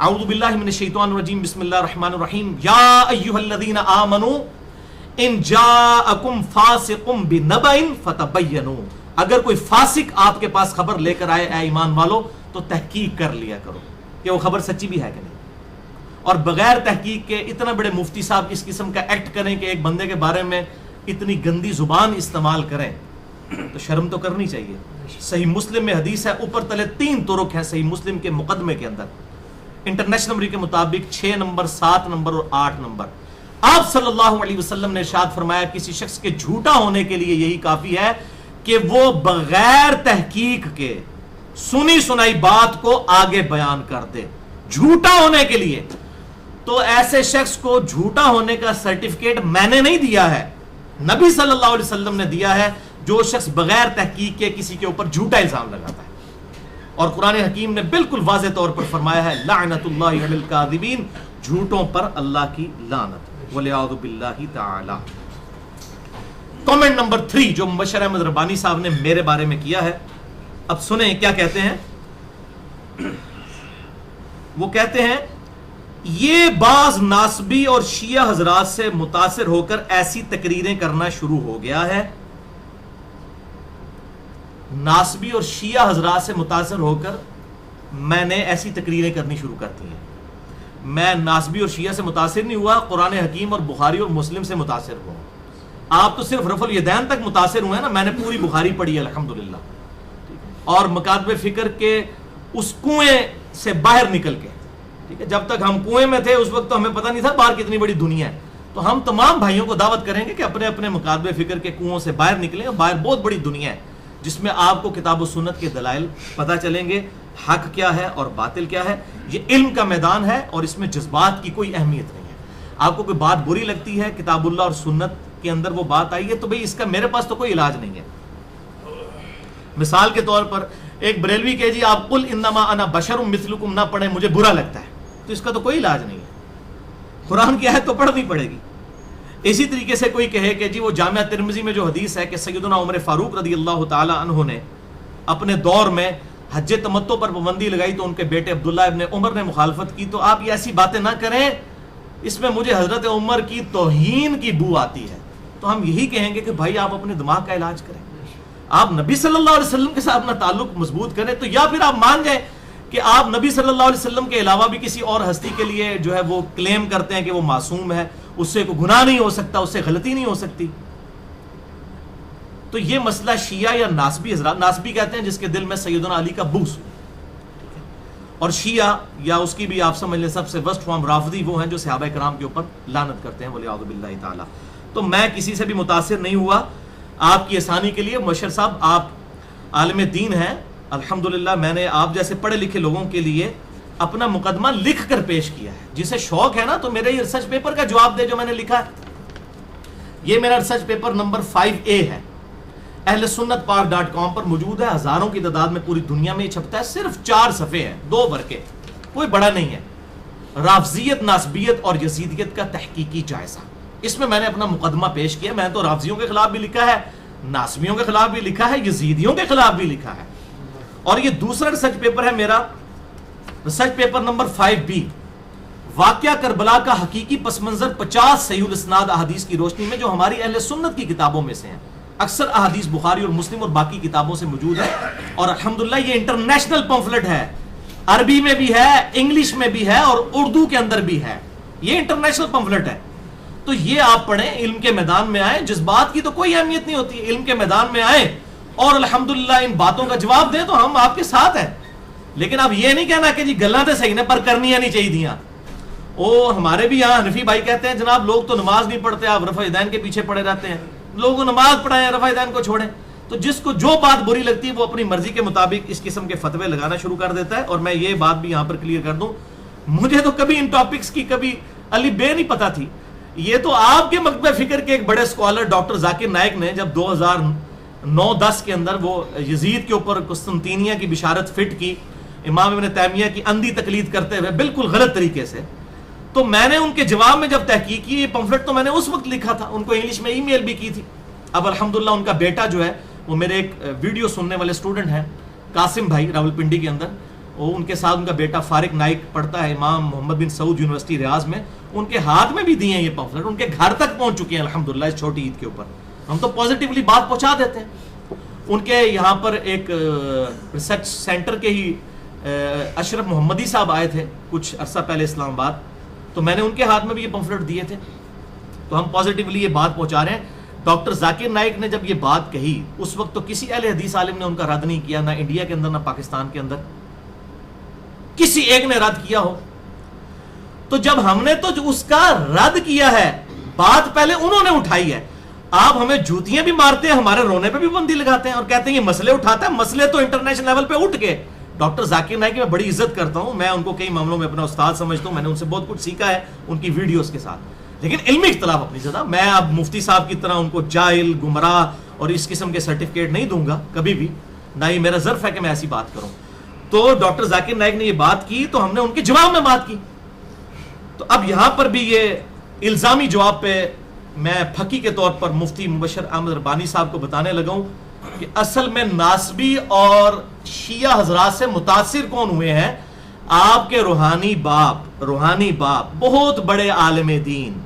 اعوذ باللہ من الشیطان الرجیم بسم اللہ الرحمن الرحیم یا ایھا الذین آمنوا ان جاءکم فاسق بنبأ فتبینوا، اگر کوئی فاسق آپ کے پاس خبر لے کر آئے اے ایمان والو تو تحقیق کر لیا کرو کہ وہ خبر سچی بھی ہے کہ نہیں. اور بغیر تحقیق کے اتنا بڑے مفتی صاحب اس قسم کا ایکٹ کریں کہ ایک بندے کے بارے میں اتنی گندی زبان استعمال کریں تو شرم تو کرنی چاہیے. صحیح مسلم میں حدیث ہے، اوپر تلے 3 طرق ہیں صحیح مسلم کے مقدمے کے اندر، انٹرنیشنل نمبر کے مطابق 6 نمبر 7 نمبر اور 8 نمبر. آپ صلی اللہ علیہ وسلم نے ارشاد فرمایا کسی شخص کے جھوٹا ہونے کے لیے یہی کافی ہے کہ وہ بغیر تحقیق کے سنی سنائی بات کو آگے بیان کر دے. جھوٹا ہونے کے لیے تو ایسے شخص کو جھوٹا ہونے کا سرٹیفکیٹ میں نے نہیں دیا ہے، نبی صلی اللہ علیہ وسلم نے دیا ہے. جو شخص بغیر تحقیق کے کسی کے اوپر جھوٹا الزام لگاتا ہے. اور قرآن حکیم نے بالکل واضح طور پر فرمایا ہے لعنت اللہ علی الکاذبین، جھوٹوں پر اللہ کی لعنت، والعیاذ باللہ تعالی. کامنٹ نمبر 3 جو مبشر احمد ربانی صاحب نے میرے بارے میں کیا ہے، اب سنیں کیا کہتے ہیں. وہ کہتے ہیں یہ بعض ناسبی اور شیعہ حضرات سے متاثر ہو کر ایسی تقریریں کرنا شروع ہو گیا ہے. ناسبی اور شیعہ حضرات سے متاثر ہو کر میں نے ایسی تقریریں کرنی شروع کر دی ہیں. میں ناسبی اور شیعہ سے متاثر نہیں ہوا، قرآن حکیم اور بخاری اور مسلم سے متاثر ہوا. آپ تو صرف رفع الیدین تک متاثر ہوئے نا، میں نے پوری بخاری پڑھی ہے الحمدللہ، اور مکاتب فکر کے اس کنویں سے باہر نکل کے، ٹھیک ہے، جب تک ہم کنویں میں تھے اس وقت تو ہمیں پتہ نہیں تھا باہر کتنی بڑی دنیا ہے. تو ہم تمام بھائیوں کو دعوت کریں گے کہ اپنے اپنے مکاتب فکر کے کنووں سے باہر نکلیں. باہر بہت بڑی دنیا ہے جس میں آپ کو کتاب و سنت کے دلائل پتہ چلیں گے، حق کیا ہے اور باطل کیا ہے. یہ علم کا میدان ہے اور اس میں جذبات کی کوئی اہمیت نہیں ہے. آپ کو کوئی بات بری لگتی ہے، کتاب اللہ اور سنت کے اندر وہ بات آئی ہے تو بھئی اس کا میرے پاس تو کوئی علاج نہیں ہے. مثال کے طور پر ایک بریلوی کہ جی آپ قل انما انا بشر مثلکم نہ پڑھیں، مجھے برا لگتا ہے، تو اس کا تو کوئی علاج نہیں ہے. قرآن کی آیت تو پڑھنی پڑے گی. اسی طریقے سے کوئی کہے کہ جی وہ جامعہ ترمذی میں جو حدیث ہے کہ سیدنا عمر فاروق رضی اللہ تعالی عنہ نے اپنے دور میں حج تمتع پر پابندی لگائی تو ان کے بیٹے عبداللہ ابن عمر نے مخالفت کی، تو آپ یہ ایسی باتیں نہ کریں، اس میں مجھے حضرت عمر کی توہین کی بو آتی ہے. تو ہم یہی کہیں گے کہ بھائی آپ اپنے دماغ کا علاج کریں، آپ نبی صلی اللہ علیہ وسلم کے ساتھ اپنا تعلق مضبوط کریں. تو یا پھر آپ مان جائیں کہ آپ نبی صلی اللہ علیہ وسلم کے علاوہ بھی کسی اور ہستی کے لیے جو ہے وہ کلیم کرتے ہیں کہ وہ معصوم ہے، اس سے کوئی گناہ نہیں ہو سکتا، اس سے غلطی نہیں ہو سکتی. تو یہ مسئلہ شیعہ یا ناسبی حضرات، ناسبی کہتے ہیں جس کے دل میں سیدنا علی کا بغض، اور شیعہ یا اس کی بھی آپ سمجھ لیں سب سے ورسٹ فارم رافضی وہ ہیں جو صحابہ کرام کے اوپر لعنت کرتے ہیں والعیاذ باللہ تعالی. تو میں کسی سے بھی متاثر نہیں ہوا. آپ کی آسانی کے لیے مبشر صاحب آپ عالم دین ہیں الحمدللہ، میں نے آپ جیسے پڑھے لکھے لوگوں کے لیے اپنا مقدمہ لکھ کر پیش کیا ہے. جسے شوق ہے نا تو میرے یہ ریسرچ پیپر کا جواب دے جو میں نے لکھا ہے. یہ میرا ریسرچ پیپر نمبر 5A ہے، اہل سنت پاک.com پر موجود ہے. ہزاروں کی تعداد میں پوری دنیا میں یہ چھپتا ہے. صرف 4 صفحے ہیں، 2 ورقے، کوئی بڑا نہیں ہے. رافضیت، ناسبیت اور یزیدیت کا تحقیقی جائزہ. اس میں میں نے اپنا مقدمہ پیش کیا. میں تو رافضیوں کے خلاف بھی لکھا ہے، ناسبیوں کے خلاف بھی لکھا ہے، یزیدیوں کے خلاف بھی لکھا ہے. اور یہ دوسرا ریسرچ پیپر ہے میرا، ریسرچ پیپر نمبر 5B، واقعہ کربلا کا حقیقی پس منظر 50 صحیح الاسناد احادیث کی روشنی میں، جو ہماری اہل سنت کی کتابوں میں سے ہیں. اکثر احادیث بخاری اور مسلم اور باقی کتابوں سے موجود ہے. اور الحمدللہ یہ انٹرنیشنل پمفلٹ ہے، عربی میں بھی ہے، انگلش میں بھی ہے اور اردو کے اندر بھی ہے. یہ انٹرنیشنل پمفلٹ ہے. تو یہ آپ پڑھیں، علم کے میدان میں آئیں. جذبات کی تو کوئی اہمیت نہیں ہوتی، علم کے میدان میں آئیں اور الحمدللہ ان باتوں کا جواب دیں تو ہم آپ کے ساتھ ہیں. لیکن اب یہ نہیں کہنا کہ جی گلاں تے صحیح نے پر کرنی نہیں چاہیے دیاں. او ہمارے بھی یہاں حنفی بھائی کہتے ہیں جناب لوگ تو نماز نہیں پڑھتے، آپ رفع یدین کے پیچھے پڑے رہتے ہیں. لوگوں نماز پڑھائیں، رفع یدین کو چھوڑیں. تو جس کو جو بات بری لگتی ہے وہ اپنی مرضی کے مطابق اس قسم کے فتوے لگانا شروع کر دیتا ہے. اور میں یہ بات بھی یہاں پر کلیئر کر دوں، مجھے تو کبھی ان ٹاپکس کی کبھی علی بے نہیں پتا تھی. یہ تو آپ کے مکتبہ فکر کے ایک بڑے اسکالر ڈاکٹر ذاکر نائک نے جب 2009-10 کے اندر وہ یزید کے اوپر قسطنطینیہ کی بشارت فٹ کی امام ابن تیمیہ کی اندھی تقلید کرتے ہوئے بالکل غلط طریقے سے، تو میں نے ان کے جواب میں جب تحقیق کی، یہ پمفلٹ تو میں نے اس وقت لکھا تھا، ان کو انگلش میں ای میل بھی کی تھی. اب الحمدللہ ان کا بیٹا جو ہے وہ میرے ایک ویڈیو سننے والے اسٹوڈنٹ ہیں، قاسم بھائی راولپنڈی کے اندر، ان کے ساتھ ان کا بیٹا فارق نائک پڑھتا ہے امام محمد بن سعود یونیورسٹی ریاض میں، ان کے ہاتھ میں بھی دیے ہیں یہ پمفلٹ، ان کے گھر تک پہنچ چکے ہیں الحمدللہ اس چھوٹی عید کے اوپر. ہم تو پازیٹیولی بات پہنچا دیتے ہیں. ان کے یہاں پر ایک ریسرچ سینٹر کے ہی اشرف محمدی صاحب آئے تھے کچھ عرصہ پہلے اسلام آباد، تو میں نے ان کے ہاتھ میں بھی یہ پمفلٹ دیے تھے. تو ہم پازیٹیولی یہ بات پہنچا رہے ہیں. ڈاکٹر ذاکر نائک نے جب یہ بات کہی اس وقت تو کسی اہل حدیث عالم نے ان کا رد نہیں کیا، نہ انڈیا کے اندر نہ پاکستان کے اندر کسی ایک نے رد کیا ہو. تو جب ہم نے تو اس کا رد کیا ہے، بات پہلے انہوں نے اٹھائی ہے. آپ ہمیں جوتیاں بھی مارتے ہیں، ہمارے رونے پہ بھی پابندی لگاتے ہیں اور کہتے ہیں یہ مسئلے اٹھاتا ہے. مسئلے تو انٹرنیشنل لیول پہ اٹھ گئے. ڈاکٹر ذاکر نائک کی میں بڑی عزت کرتا ہوں، میں ان کو کئی معاملوں میں اپنا استاد سمجھتا ہوں، میں نے ان سے بہت کچھ سیکھا ہے ان کی ویڈیوز کے ساتھ، لیکن علمی اختلاف اپنی جگہ. میں اب مفتی صاحب کی طرح ان کو جاہل، گمراہ اور اس قسم کے سرٹیفکیٹ نہیں دوں گا کبھی بھی، نہ ہی میرا ظرف ہے کہ میں ایسی بات کروں. تو ڈاکٹر ذاکر نائک نے یہ بات کی تو ہم نے ان کے جواب میں بات کی. تو اب یہاں پر بھی یہ الزامی جواب پہ میں پھکی کے طور پر مفتی مبشر احمد ربانی صاحب کو بتانے لگا ہوں کہ اصل میں ناسبی اور شیعہ حضرات سے متاثر کون ہوئے ہیں. آپ کے روحانی باپ بہت بڑے عالم دین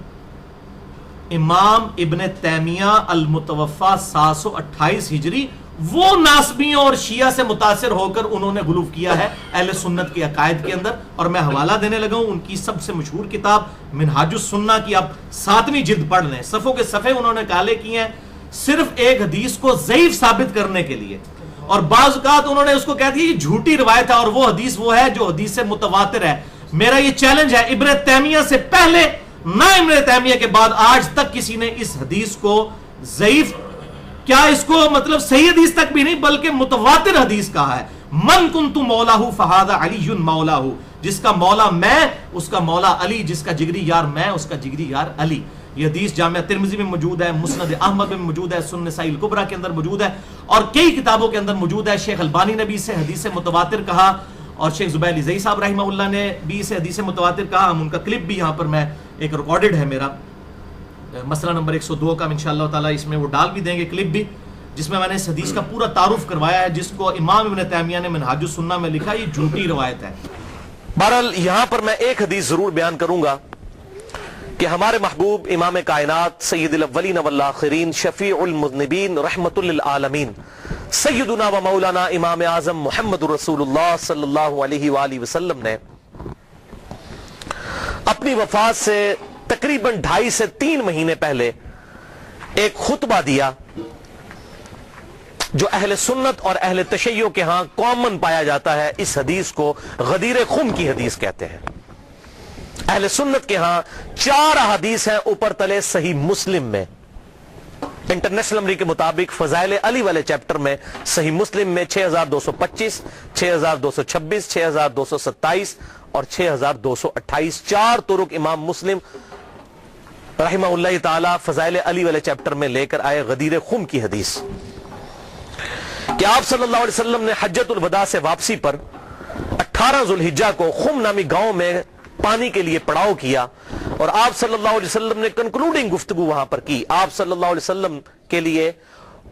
امام ابن تیمیہ المتوفا 728 ہجری، وہ ناسبیوں اور شیعہ سے متاثر ہو کر انہوں نے غلو کیا ہے اہل سنت کے عقائد کے اندر. اور میں حوالہ دینے لگا ہوں ان کی سب سے مشہور کتاب منہاج السنہ کی، آپ 7ویں جلد پڑھ لیں، صفوں کے صفحے انہوں نے کالے کیے ہیں صرف ایک حدیث کو ضعیف ثابت کرنے کے لیے. اور بعض اوقات انہوں نے اس کو کہہ دیا یہ جھوٹی روایت ہے اور وہ حدیث وہ ہے جو حدیث سے متواتر ہے. میرا یہ چیلنج ہے، ابن تیمیہ سے پہلے نہ ابن تیمیہ کے بعد آج تک کسی نے اس حدیث کو ضعیف، کیا اس کو مطلب صحیح حدیث تک بھی نہیں بلکہ متواتر حدیث کہا ہے. من کنت مولاہ فہذا علی مولاہ، جس کا مولا میں اس کا مولا علی، جس کا جگری یار میں اس کا جگری یار علی. یہ حدیث جامعہ ترمذی میں موجود ہے، مسند احمد میں موجود ہے، سنن نسائی الکبریٰ کے اندر موجود ہے اور کئی کتابوں کے اندر موجود ہے. شیخ البانی نے بھی اسے حدیث متواتر کہا اور شیخ زبیر علیزئی صاحب رحمہ اللہ نے بھی اسے حدیث متواتر کہا. ہم ان کا کلپ بھی یہاں پر میں ایک ریکارڈڈ ہے میرا مسئلہ نمبر 102 کا، انشاءاللہ تعالی اس میں وہ ڈال بھی دیں گے کلپ بھی، جس میں نے اس حدیث کا پورا تعارف کروایا ہے جس کو امام ابن تیمیہ نے منہاج السنہ میں لکھا یہ جھوٹی روایت ہے. بہرحال یہاں پر میں ایک حدیث ضرور بیان کروں گا کہ ہمارے محبوب امام کائنات سید الاولین والآخرین شفیع المذنبین رحمت للعالمین سیدنا و مولانا امام اعظم محمد رسول اللہ صلی اللہ علیہ وآلہ وسلم نے اپنی وفات سے تقریباً 2.5 سے 3 مہینے پہلے ایک خطبہ دیا جو اہل سنت اور اہل تشیع کے ہاں کامن پایا جاتا ہے. اس حدیث کو غدیر خم کی حدیث کہتے ہیں. اہل سنت کے ہاں 4 حدیث ہیں اوپر تلے صحیح مسلم میں. انٹرنیشنل نمبر کے مطابق فضائل علی والے چیپٹر میں صحیح مسلم میں 6225 6226 6227 اور 6228 4 طرق امام مسلم رحمہ اللہ تعالی فضائل علی والے چیپٹر میں لے کر آئے. غدیر خم کی حدیث کہ آپ صلی اللہ علیہ وسلم نے حجۃ الوداع سے واپسی پر 18 ذوالحجہ کو خم نامی گاؤں میں پانی کے لیے پڑاؤ کیا اور آپ صلی اللہ علیہ وسلم نے کنکلوڈنگ گفتگو وہاں پر کی. آپ صلی اللہ علیہ وسلم کے لیے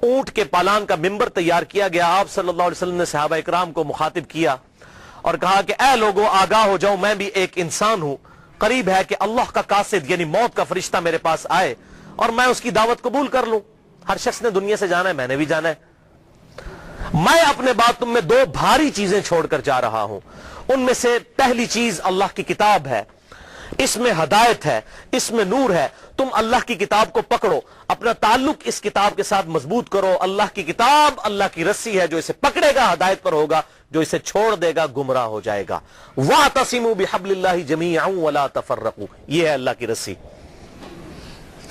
اونٹ کے پالان کا ممبر تیار کیا گیا. آپ صلی اللہ علیہ وسلم نے صحابہ اکرام کو مخاطب کیا اور کہا کہ اے لوگوں آگاہ ہو جاؤ، میں بھی ایک انسان ہوں، قریب ہے کہ اللہ کا قاصد یعنی موت کا فرشتہ میرے پاس آئے اور میں اس کی دعوت قبول کر لوں. ہر شخص نے دنیا سے جانا ہے، میں نے بھی جانا ہے. میں اپنے بعد تم میں 2 بھاری چیزیں چھوڑ کر جا رہا ہوں. ان میں سے پہلی چیز اللہ کی کتاب ہے، اس میں ہدایت ہے، اس میں نور ہے. تم اللہ کی کتاب کو پکڑو، اپنا تعلق اس کتاب کے ساتھ مضبوط کرو. اللہ کی کتاب اللہ کی رسی ہے، جو اسے پکڑے گا ہدایت پر ہوگا، جو اسے چھوڑ دے گا گمراہ ہو جائے گا. وَاعْتَصِمُوا بِحَبْلِ اللَّهِ جَمِيعًا وَلَا تَفَرَّقُوا، یہ ہے اللہ کی رسی.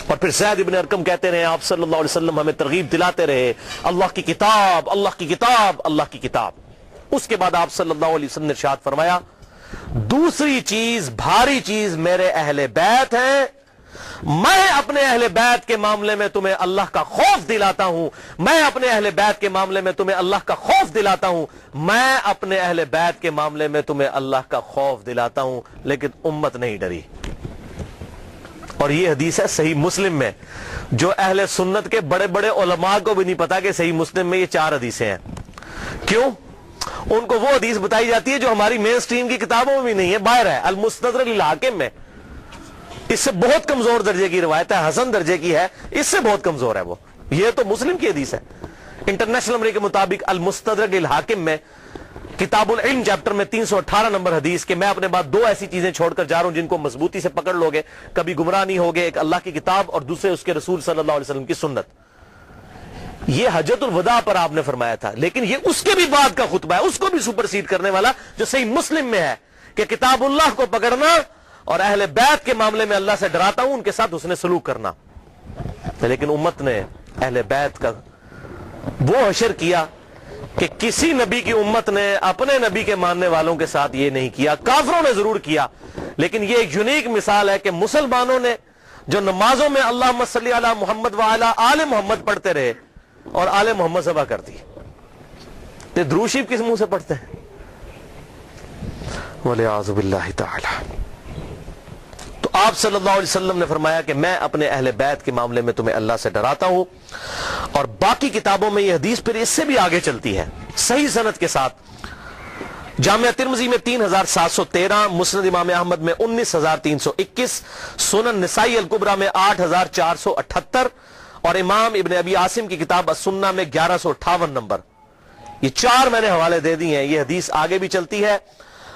اور پھر زید ابن ارقم کہتے رہے آپ صلی اللہ علیہ وسلم ہمیں ترغیب دلاتے رہے اللہ کی کتاب اللہ کی کتاب اللہ کی کتاب. اس کے بعد آپ صلی اللہ علیہ وسلم نے ارشاد فرمایا دوسری چیز بھاری چیز میرے اہل بیت ہیں. میں اپنے اہل بیت کے معاملے میں تمہیں اللہ کا خوف دلاتا ہوں، میں اپنے اہل بیت کے معاملے میں تمہیں اللہ کا خوف دلاتا ہوں، میں اپنے اہل بیت کے معاملے میں تمہیں اللہ کا خوف دلاتا ہوں. لیکن امت نہیں ڈری. اور یہ حدیث ہے صحیح مسلم میں، جو اہل سنت کے بڑے بڑے علماء کو بھی نہیں پتا کہ صحیح مسلم میں یہ 4 حدیثیں ہیں. کیوں؟ ان کو وہ حدیث بتائی جاتی ہے جو ہماری مین سٹریم کی کتابوں میں بھی نہیں ہے، باہر ہے، المستدرک للحاکم میں، اس سے بہت کمزور درجے کی روایت ہے، حسن درجے کی ہے، اس سے بہت کمزور ہے وہ، یہ تو مسلم کی حدیث ہے۔ انٹرنیشنل نمبر کے مطابق المستدرک للحاکم میں کتاب العلم چیپٹر میں 318 نمبر حدیث کہ میں اپنے بعد دو ایسی چیزیں چھوڑ کر جا رہا ہوں جن کو مضبوطی سے پکڑ لوگے کبھی گمراہ نہیں ہوگے، ایک اللہ کی کتاب اور دوسرے اس کے رسول صلی اللہ علیہ وسلم کی سنت۔ یہ حجۃ الوداع پر آپ نے فرمایا تھا، لیکن یہ اس کے بھی بعد کا خطبہ ہے، اس کو بھی سپرسیڈ کرنے والا جو صحیح مسلم میں ہے کہ کتاب اللہ کو پکڑنا اور اہل بیت کے معاملے میں اللہ سے ڈراتا ہوں، ان کے ساتھ حسن سلوک کرنا۔ لیکن امت نے اہل بیت کا وہ حشر کیا کہ کسی نبی کی امت نے اپنے نبی کے ماننے والوں کے ساتھ یہ نہیں کیا، کافروں نے ضرور کیا، لیکن یہ ایک یونیک مثال ہے کہ مسلمانوں نے جو نمازوں میں اللہم صلی علی محمد وعلی آل محمد پڑھتے رہے اور آل محمد ذبح کر دی، تو درود شریف کس منہ سے پڑھتے ہیں؟ والعیاذ باللہ تعالی۔ تو آپ صلی اللہ علیہ وسلم نے فرمایا کہ میں اپنے اہل بیت کے معاملے میں تمہیں اللہ سے ڈراتا ہوں، اور باقی کتابوں میں یہ حدیث پھر اس سے بھی آگے چلتی ہے صحیح سند کے ساتھ۔ جامعہ ترمذی میں 3713، مسند امام احمد میں 19321، سنن نسائی الکبریٰ میں 8478 اور امام ابن ابی عاصم کی کتاب السنہ میں 1158 نمبر۔ یہ چار میں نے حوالے دے دی ہیں، یہ حدیث آگے بھی چلتی ہے،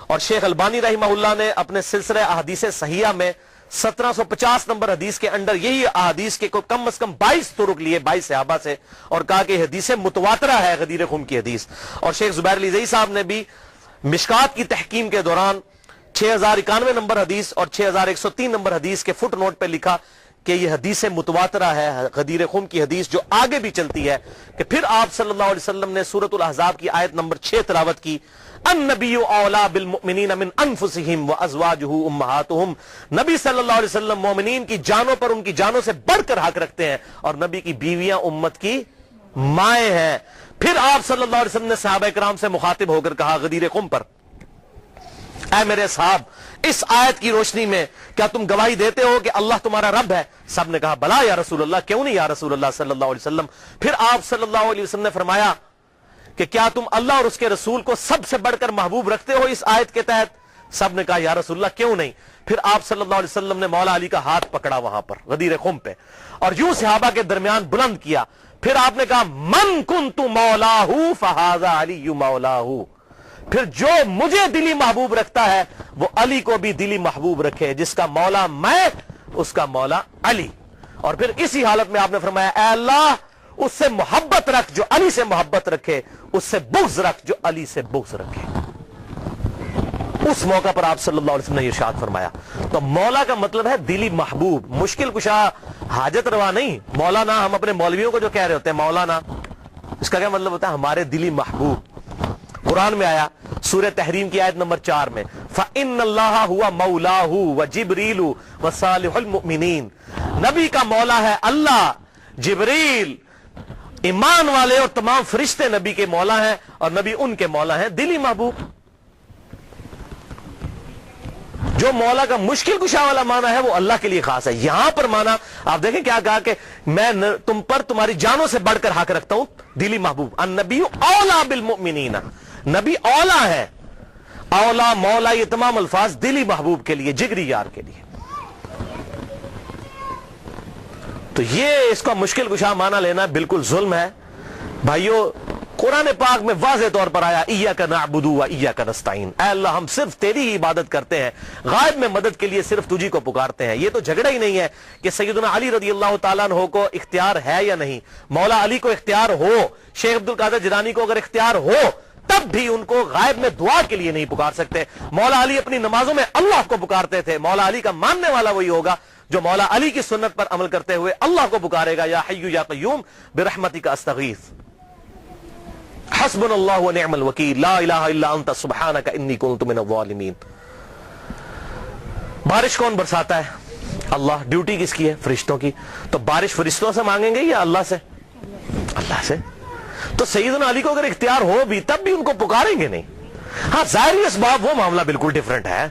اور شیخ البانی رحمہ اللہ نے اپنے سلسلہ احادیث صحیحہ میں 1750 نمبر حدیث کے انڈر یہی احادیث کے کم از کم 22 طرق لیے 22 صحابہ سے، اور کہا کہ حدیث متواترہ ہے غدیر خم کی حدیث۔ اور شیخ زبیر علی زئی صاحب نے بھی مشکات کی تحکیم کے دوران 6091 نمبر حدیث اور 6103 نمبر حدیث کے فٹ نوٹ پہ لکھا کہ یہ حدیث متواترہ ہے غدیر خم کی حدیث، جو آگے بھی چلتی ہے کہ پھر آپ صلی اللہ علیہ وسلم نے سورۃ الاحزاب کی آیت نمبر 6 تلاوت کی، النبی اولا بالمؤمنین من انفسہم وازواجہ امہاتہم، نبی صلی اللہ علیہ وسلم مومنین کی جانوں پر ان کی جانوں سے بڑھ کر حق رکھتے ہیں، اور نبی کی بیویاں امت کی مائیں ہیں۔ پھر آپ صلی اللہ علیہ وسلم نے صحابہ کرام سے مخاطب ہو کر کہا غدیر خم پر، اے میرے اصحاب، اس آیت کی روشنی میں کیا تم گواہی دیتے ہو کہ اللہ تمہارا رب ہے؟ سب نے کہا بلا یا رسول اللہ، کیوں نہیں یا رسول اللہ صلی اللہ علیہ وسلم۔ پھر آپ صلی اللہ علیہ وسلم نے فرمایا کہ کیا تم اللہ اور اس کے رسول کو سب سے بڑھ کر محبوب رکھتے ہو اس آیت کے تحت؟ سب نے کہا یا رسول اللہ کیوں نہیں۔ پھر آپ صلی اللہ علیہ وسلم نے مولا علی کا ہاتھ پکڑا وہاں پر غدیر خم پہ، اور یوں صحابہ کے درمیان بلند کیا، پھر آپ نے کہا من کنت مولاہ فہذا علی مولاہ، پھر جو مجھے دلی محبوب رکھتا ہے وہ علی کو بھی دلی محبوب رکھے، جس کا مولا میں اس کا مولا علی۔ اور پھر اسی حالت میں آپ نے فرمایا اے اللہ اس سے محبت رکھ جو علی سے محبت رکھے، اس سے بغض رکھ جو علی سے بغض رکھے۔ اس موقع پر آپ صلی اللہ علیہ وسلم نے ارشاد فرمایا۔ تو مولا کا مطلب ہے دلی محبوب، مشکل کشا، حاجت روا نہیں۔ مولانا ہم اپنے مولویوں کو جو کہہ رہے ہوتے ہیں مولانا، اس کا کیا مطلب ہوتا ہے؟ ہمارے دلی محبوب۔ قرآن میں آیا سورہ تحریم کی آیت نمبر 4 میں فَإِنَّ اللَّهَ هُوَ مَوْلَاهُ وَجِبْرِيلُ وَصَالِحُ الْمُؤْمِنِينَ، نبی کا مولا ہے اللہ، جبریل، ایمان والے اور تمام فرشتے نبی کے مولا ہیں، اور نبی ان کے مولا ہیں دلی محبوب۔ جو مولا کا مشکل کشا والا معنی ہے وہ اللہ کے لیے خاص ہے۔ یہاں پر معنی آپ دیکھیں کیا کہا کہ میں تم پر تمہاری جانوں سے بڑھ کر حق رکھتا ہوں، دلی محبوب۔ النبی اولا بالمؤمنین، نبی اولا ہے، اولا مولا یہ تمام الفاظ دلی محبوب کے لیے، جگری یار کے لیے۔ تو یہ اس کا مشکل کشا معنی لینا بالکل ظلم ہے بھائیو۔ قرآن پاک میں واضح طور پر آیا ایاک نعبد و ایاک نستعین، اے اللہ ہم صرف تیری ہی عبادت کرتے ہیں، غائب میں مدد کے لیے صرف تجھی کو پکارتے ہیں۔ یہ تو جھگڑا ہی نہیں ہے کہ سیدنا علی رضی اللہ تعالیٰ عنہ کو اختیار ہے یا نہیں، مولا علی کو اختیار ہو، شیخ عبد القادر جیلانی کو اگر اختیار ہو تب بھی ان کو غائب میں دعا کے لیے نہیں پکار سکتے۔ مولا علی اپنی نمازوں میں اللہ کو پکارتے تھے۔ مولا علی کا ماننے والا وہی ہوگا جو مولا علی کی سنت پر عمل کرتے ہوئے اللہ کو پکارے گا، یا حی یا قیوم برحمتک استغیث، حسبنا اللہ ونعم الوکیل، لا الہ الا انت سبحانک انی کنت من الظالمین۔ بارش کون برساتا ہے؟ اللہ۔ ڈیوٹی کس کی ہے؟ فرشتوں کی۔ تو بارش فرشتوں سے مانگیں گے یا اللہ سے؟ اللہ سے۔ تو سیدنا علی کو اگر اختیار ہو بھی تب بھی ان کو پکاریں گے نہیں۔ ہاں ظاہری اسباب وہ معاملہ بالکل ڈیفرنٹ ہے،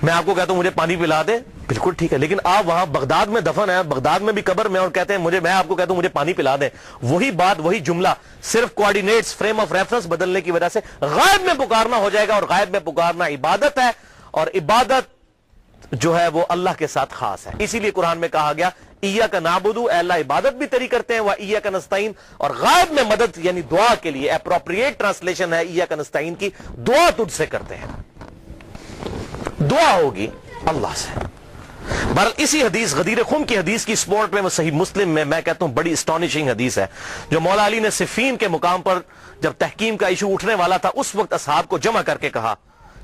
میں آپ کو کہتا ہوں مجھے پانی پلا دے، بالکل ٹھیک ہے، لیکن آپ وہاں بغداد میں دفن ہیں، بغداد میں بھی قبر میں، اور کہتے ہیں میں آپ کو کہتا ہوں مجھے پانی پلا دیں، وہی بات وہی جملہ صرف کوآرڈینیٹس فریم آف ریفرنس بدلنے کی وجہ سے غائب میں پکارنا ہو جائے گا، اور غائب میں پکارنا عبادت ہے، اور عبادت جو ہے وہ اللہ کے ساتھ خاص ہے۔ اسی لیے قرآن میں کہا گیا ایاک نعبد، اے اللہ عبادت بھی تیری کرتے ہیں، و ایاک نستعین، اور غائب میں مدد یعنی دعا کے لیے اپروپریٹ ٹرانسلیشن ہے ایاک نستعین کی، دعا تجھ سے کرتے ہیں، دعا ہوگی اللہ سے۔ بہرحال اسی حدیث غدیر خم کی حدیث کی سپورٹ میں صحیح مسلم میں کہتا ہوں بڑی اسٹانشنگ حدیث ہے، جو مولا علی نے صفین کے مقام پر جب تحکیم کا ایشو اٹھنے والا تھا اس وقت اصحاب کو جمع کر کے کہا۔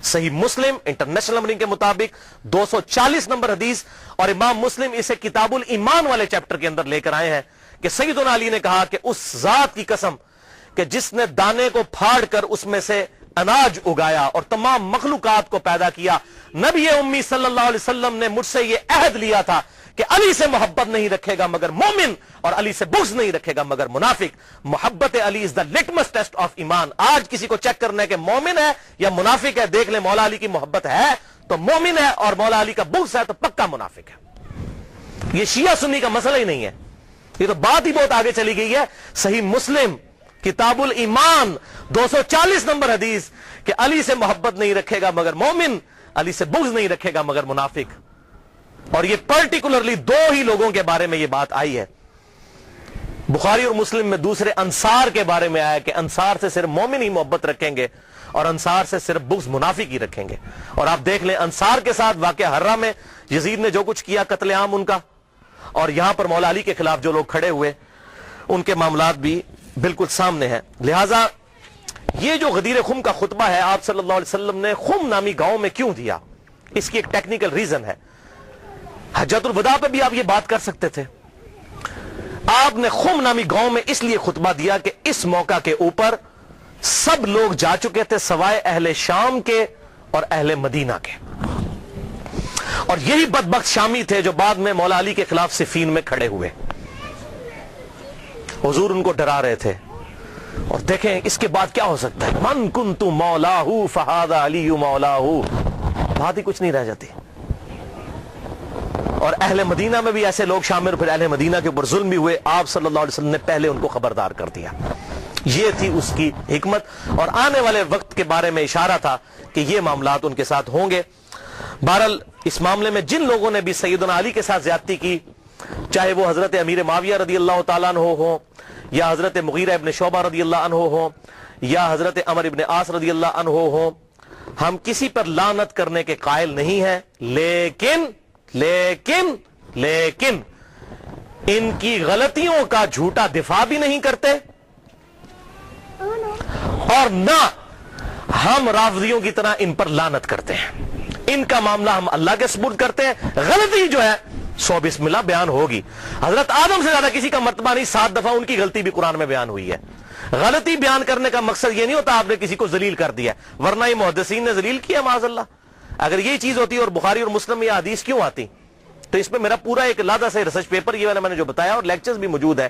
صحیح مسلم انٹرنیشنل نمبرنگ کے مطابق 240 نمبر حدیث، اور امام مسلم اسے کتاب الایمان والے چیپٹر کے اندر لے کر آئے ہیں کہ سیدنا علی نے کہا کہ اس ذات کی قسم کہ جس نے دانے کو پھاڑ کر اس میں سے اناج اگایا اور تمام مخلوقات کو پیدا کیا، نبی امی صلی اللہ علیہ وسلم نے مجھ سے یہ عہد لیا تھا کہ علی سے محبت نہیں رکھے گا مگر مومن، اور علی سے بغض نہیں رکھے گا مگر منافق۔ محبت علی از دا لٹمس ٹیسٹ آف ایمان۔ آج کسی کو چیک کرنا ہے کہ مومن ہے یا منافق ہے، دیکھ لیں مولا علی کی محبت ہے تو مومن ہے، اور مولا علی کا بغض ہے تو پکا منافق ہے۔ یہ شیعہ سنی کا مسئلہ ہی نہیں ہے، یہ تو بات ہی بہت آگے چلی گئی ہے۔ صحیح مسلم کتاب الایمان 240 نمبر حدیث کہ علی سے محبت نہیں رکھے گا مگر مومن، علی سے بغض نہیں رکھے گا مگر منافق۔ اور یہ پرٹیکولرلی دو ہی لوگوں کے بارے میں یہ بات آئی ہے، بخاری اور مسلم میں دوسرے انصار کے بارے میں آیا کہ انصار سے صرف مومن ہی محبت رکھیں گے اور انصار سے صرف بغض منافق ہی رکھیں گے۔ اور آپ دیکھ لیں انصار کے ساتھ واقعہ ہرہ میں یزید نے جو کچھ کیا، قتل عام ان کا، اور یہاں پر مولا علی کے خلاف جو لوگ کھڑے ہوئے ان کے معاملات بھی بالکل سامنے ہیں۔ لہٰذا یہ جو غدیر خم کا خطبہ ہے آپ صلی اللہ علیہ وسلم نے خم نامی گاؤں میں کیوں دیا، اس کی ایک ٹیکنیکل ریزن ہے۔ حجۃ الوداع پہ بھی آپ یہ بات کر سکتے تھے، آپ نے خم نامی گاؤں میں اس لیے خطبہ دیا کہ اس موقع کے اوپر سب لوگ جا چکے تھے سوائے اہل شام کے اور اہل مدینہ کے، اور یہی بدبخت شامی تھے جو بعد میں مولا علی کے خلاف صفین میں کھڑے ہوئے۔ حضور ان کو ڈرا رہے تھے، اور دیکھیں اس کے بعد کیا ہو سکتا ہے، من کنت مولاہ فہذا علی مولاہ، بات ہی کچھ نہیں رہ جاتی۔ اور اہل مدینہ میں بھی ایسے لوگ شامل، پھر اہل مدینہ کے اوپر ظلم بھی ہوئے، آپ صلی اللہ علیہ وسلم نے پہلے ان کو خبردار کر دیا۔ یہ تھی اس کی حکمت، اور آنے والے وقت کے بارے میں اشارہ تھا کہ یہ معاملات ان کے ساتھ ہوں گے۔ بہرحال اس معاملے میں جن لوگوں نے بھی سیدنا علی کے ساتھ زیادتی کی، چاہے وہ حضرت امیر معاویہ رضی اللہ تعالیٰ عنہ ہو، یا حضرت مغیرہ ابن شعبہ رضی اللہ عنہ ہو، یا حضرت عمر ابن عاص رضی اللہ عنہ ہو، ہم کسی پر لعنت کرنے کے قائل نہیں ہیں، لیکن ان کی غلطیوں کا جھوٹا دفاع بھی نہیں کرتے، اور نہ ہم رافضیوں کی طرح ان پر لعنت کرتے ہیں۔ ان کا معاملہ ہم اللہ کے سپرد کرتے ہیں، غلطی جو ہے 100 بسم اللہ بیان ہوگی۔ حضرت آدم سے زیادہ کسی کا مرتبہ نہیں، 7 دفعہ ان کی غلطی بھی قرآن میں بیان ہوئی ہے۔ غلطی بیان کرنے کا مقصد یہ نہیں ہوتا آپ نے کسی کو ذلیل کر دیا، ورنہ یہ محدثین نے ذلیل کیا معاذ اللہ۔ اگر یہ چیز ہوتی اور بخاری اور مسلم یہ حدیث کیوں آتی، تو اس پہ میرا پورا ایک علیحدہ سے ریسرچ پیپر یہ میں نے جو بتایا، اور لیکچرز بھی موجود ہے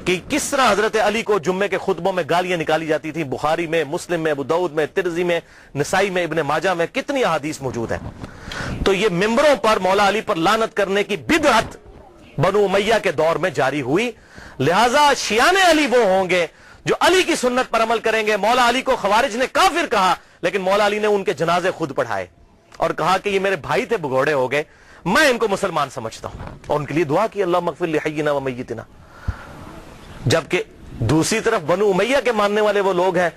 کہ کس طرح حضرت علی کو جمعے کے خطبوں میں گالیاں نکالی جاتی تھی، بخاری میں، مسلم میں، ابو داؤد میں، ترمذی میں، نسائی میں، ابن ماجہ میں کتنی احادیث موجود ہیں۔ تو یہ ممبروں پر مولا علی پر لعنت کرنے کی بدعت بنو امیہ کے دور میں جاری ہوئی، لہذا شیعان علی وہ ہوں گے جو علی کی سنت پر عمل کریں گے۔ مولا علی کو خوارج نے کافر کہا، لیکن مولا علی نے ان کے جنازے خود پڑھائے اور کہا کہ یہ میرے بھائی تھے، بگوڑے ہو گئے، میں ان کو مسلمان سمجھتا ہوں، اور ان کے لیے دعا کی اللہم اغفر لحینا و میتنا۔ جبکہ دوسری طرف بنو امیہ کے ماننے والے وہ لوگ ہیں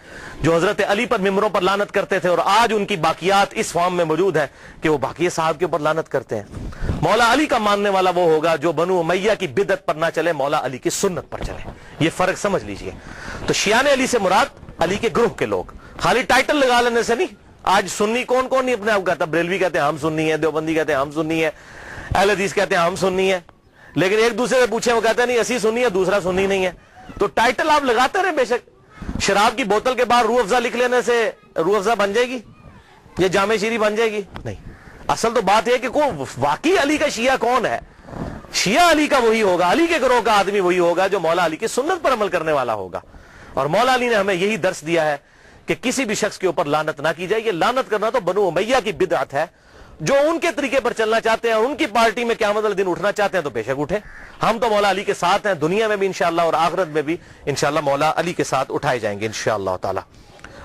جو حضرت علی پر ممبروں پر لعنت کرتے تھے، اور آج ان کی باقیات اس فارم میں موجود ہے کہ وہ باقی صاحب کے اوپر لعنت کرتے ہیں۔ مولا علی کا ماننے والا وہ ہوگا جو بنو امیہ کی بدعت پر نہ چلے، مولا علی کی سنت پر چلے۔ یہ فرق سمجھ لیجئے۔ تو شیعان علی سے مراد علی کے گروہ کے لوگ، خالی ٹائٹل لگا لینے سے نہیں۔ آج سنی کون کون نہیں اپنے آپ کہتا، بریلوی کہتے ہیں ہم سنی ہیں، دیوبندی کہتے ہیں ہم سنی ہیں، اہل حدیث کہتے ہیں ہم سنی ہیں، لیکن ایک دوسرے سے پوچھیں وہ کہتے ہیں نہیں اسی سنی ہے، دوسرا سنی نہیں ہے۔ تو ٹائٹل آپ لگاتے رہے، بے شک شراب کی بوتل کے بعد روح افزا لکھ لینے سے روح افزا بن جائے گی، یہ جامع شیری بن جائے گی؟ نہیں، اصل تو بات یہ کہ واقعی علی کا شیعہ کون ہے۔ شیعہ علی کا وہی ہوگا، علی کے گروہ کا آدمی وہی ہوگا جو مولا علی کی سنت پر عمل کرنے والا ہوگا۔ اور مولا علی نے ہمیں یہی درس دیا ہے کہ کسی بھی شخص کے اوپر لعنت نہ کی جائے۔ یہ لعنت کرنا تو بنو امیہ کی بدعت ہے، جو ان کے طریقے پر چلنا چاہتے ہیں اور ان کی پارٹی میں قیامت والے دن اٹھنا چاہتے ہیں تو بے شک اٹھیں. ہم تو مولا علی کے ساتھ ہیں, دنیا میں بھی انشاءاللہ اور آخرت میں بھی انشاءاللہ مولا علی کے ساتھ اٹھائے جائیں گے انشاءاللہ تعالی,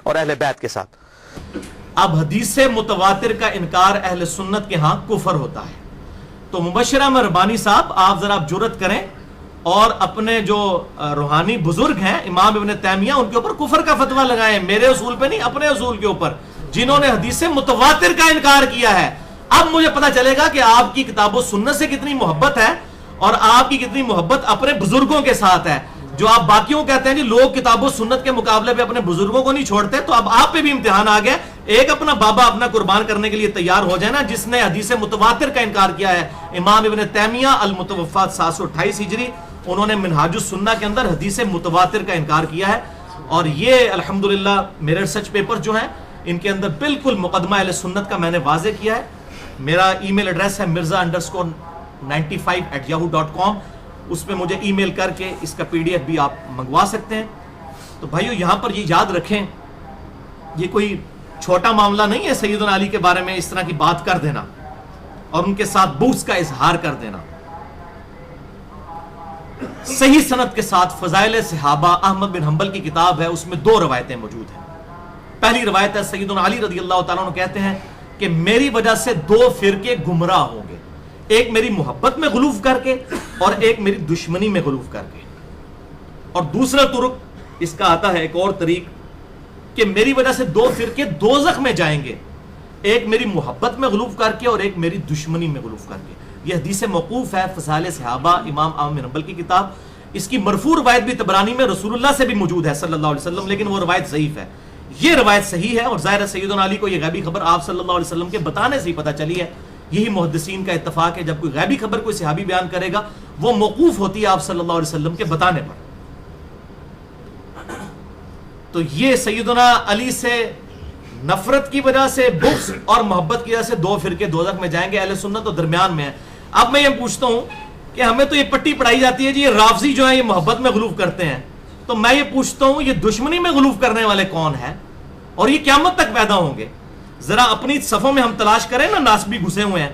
اور اہل بیت کے ساتھ. اب حدیث متواتر کا انکار اہل سنت کے ہاں کفر ہوتا ہے. تو مبشرہ میں ربانی صاحب آپ ذرا جرأت کریں اور اپنے جو روحانی بزرگ ہیں امام ابن تیمیہ ان کے اوپر کفر کا فتویٰ لگائیں, میرے اصول پہ نہیں, اپنے اصول کے اوپر, جنہوں نے حدیث متواتر کا انکار کیا ہے. اب مجھے پتا چلے گا کہ آپ کی کتاب و سنت سے کتنی محبت ہے اور آپ کی کتنی محبت اپنے بزرگوں کے ساتھ ہے. جو آپ باقیوں کہتے ہیں جی لوگ کتاب و سنت کے مقابلے پہ اپنے بزرگوں کو نہیں چھوڑتے, تو اب آپ پہ بھی امتحان آ گیا. ایک اپنا بابا اپنا قربان کرنے کے لیے تیار ہو جائے نا, جس نے حدیث متواتر کا انکار کیا ہے. امام ابن تیمیہ المتوفی 728 ہجری, انہوں نے منہاج السنہ کے اندر حدیث متواتر کا انکار کیا ہے. اور یہ الحمدللہ میرے ریسرچ پیپر جو ہیں ان کے اندر بالکل مقدمہ اہل سنت کا میں نے واضح کیا ہے. میرا ای میل ایڈریس ہے mirza_95@yahoo.com, اس پہ مجھے ای میل کر کے اس کا PDF بھی آپ منگوا سکتے ہیں. تو بھائیو یہاں پر یہ یاد رکھیں, یہ کوئی چھوٹا معاملہ نہیں ہے سیدنا علی کے بارے میں اس طرح کی بات کر دینا اور ان کے ساتھ بغض کا اظہار کر دینا. صحیح سند کے ساتھ فضائل صحابہ احمد بن حنبل کی کتاب ہے, اس میں 2 روایتیں موجود ہیں. پہلی روایت ہے سیدنا علی رضی اللہ تعالیٰ عنہ کہتے ہیں کہ میری وجہ سے 2 فرقے گمراہ ہوں گے, ایک میری محبت میں غلوف کر کے اور ایک میری دشمنی میں غلوف کر کے. اور دوسرا طرق اس کا آتا ہے, ایک اور طریق, کہ میری وجہ سے 2 فرقے دوزخ میں جائیں گے, ایک میری محبت میں غلوف کر کے اور ایک میری دشمنی میں غلوف کر کے. یہ حدیث موقوف ہے, فضائل صحابہ امام احمد بن حنبل کی کتاب. اس کی مرفوع روایت بھی طبرانی میں رسول اللہ سے بھی موجود ہے صلی اللہ علیہ وسلم, لیکن وہ روایت ضعیف ہے. یہ روایت صحیح ہے, اور ظاہر ہے سیدنا علی کو یہ غیبی خبر آپ صلی اللہ علیہ وسلم کے بتانے سے ہی پتہ چلی ہے. یہی محدثین کا اتفاق ہے, جب کوئی غیبی خبر کوئی صحابی بیان کرے گا وہ موقوف ہوتی ہے آپ صلی اللہ علیہ وسلم کے بتانے پر. تو یہ سیدنا علی سے نفرت کی وجہ سے, بغض اور محبت کی وجہ سے 2 فرقے دوزخ میں جائیں گے. اہل سنت تو درمیان میں ہے. اب میں یہ پوچھتا ہوں کہ ہمیں تو یہ پٹی پڑھائی جاتی ہے جی یہ رافضی جو ہیں یہ محبت میں غلوف کرتے ہیں, تو میں یہ پوچھتا ہوں یہ دشمنی میں غلوف کرنے والے کون ہیں اور یہ قیامت تک پیدا ہوں گے؟ ذرا اپنی صفوں میں ہم تلاش کریں نا. ناسبی گھسے ہوئے ہیں,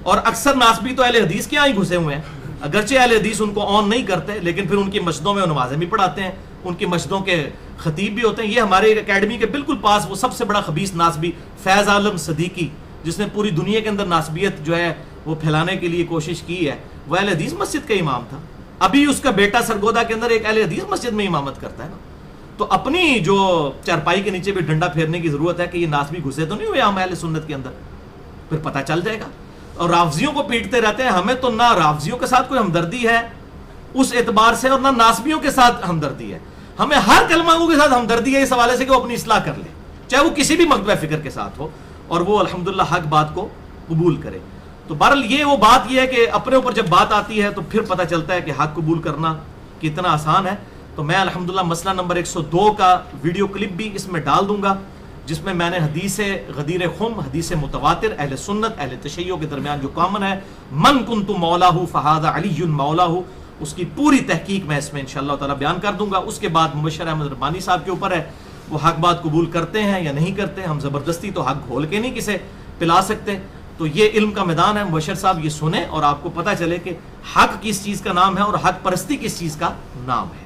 اور اکثر ناسبی تو اہل حدیث کے یہاں ہی گھسے ہوئے ہیں, اگرچہ اہل حدیث ان کو آن نہیں کرتے, لیکن پھر ان کی مسجدوں میں نمازیں بھی پڑھاتے ہیں, ان کی مسجدوں کے خطیب بھی ہوتے ہیں. یہ ہمارے اکیڈمی کے بالکل پاس وہ سب سے بڑا خبیث ناسبی فیض عالم صدیقی, جس نے پوری دنیا کے اندر ناسبیت جو ہے وہ پھیلانے کے لیے کوشش کی ہے, وہ اہل حدیث مسجد کا امام تھا. ابھی اس کا بیٹا سرگودا کے اندر ایک اہل حدیث مسجد میں امامت کرتا ہے نا. تو اپنی جو چارپائی کے نیچے بھی ڈنڈا پھیرنے کی ضرورت ہے کہ یہ ناسبی گھسے تو نہیں ہوئے ہم اہل سنت کے اندر, پھر پتہ چل جائے گا. اور رافضیوں کو پیٹتے رہتے ہیں, ہمیں تو نہ رافضیوں کے ساتھ کوئی ہمدردی ہے اس اعتبار سے, اور نہ ناسبیوں کے ساتھ ہمدردی ہے. ہمیں ہر کلمہ کے ساتھ ہمدردی ہے اس حوالے سے کہ وہ اپنی اصلاح کر لے, چاہے وہ کسی بھی مکتبہ فکر کے ساتھ ہو, اور وہ الحمدللہ حق بات کو قبول کرے. تو بہرحال یہ وہ بات یہ ہے کہ اپنے اوپر جب بات آتی ہے تو پھر پتہ چلتا ہے کہ حق قبول کرنا کتنا آسان ہے. تو میں الحمدللہ مسئلہ نمبر 102 کا ویڈیو کلپ بھی اس میں ڈال دوں گا, جس میں میں نے حدیث غدیر خم, حدیث متواتر, اہل سنت اہل تشیع کے درمیان جو کامن ہے, من کنت مولاہ فہذا علی مولاہ, اس کی پوری تحقیق میں اس میں انشاءاللہ تعالی بیان کر دوں گا. اس کے بعد مبشر احمد ربانی صاحب کے اوپر ہے وہ حق بات قبول کرتے ہیں یا نہیں کرتے. ہم زبردستی تو حق گھول کے نہیں کسے پلا سکتے. تو یہ علم کا میدان ہے. مبشر صاحب یہ سنیں اور آپ کو پتہ چلے کہ حق کس چیز کا نام ہے اور حق پرستی کس چیز کا نام ہے.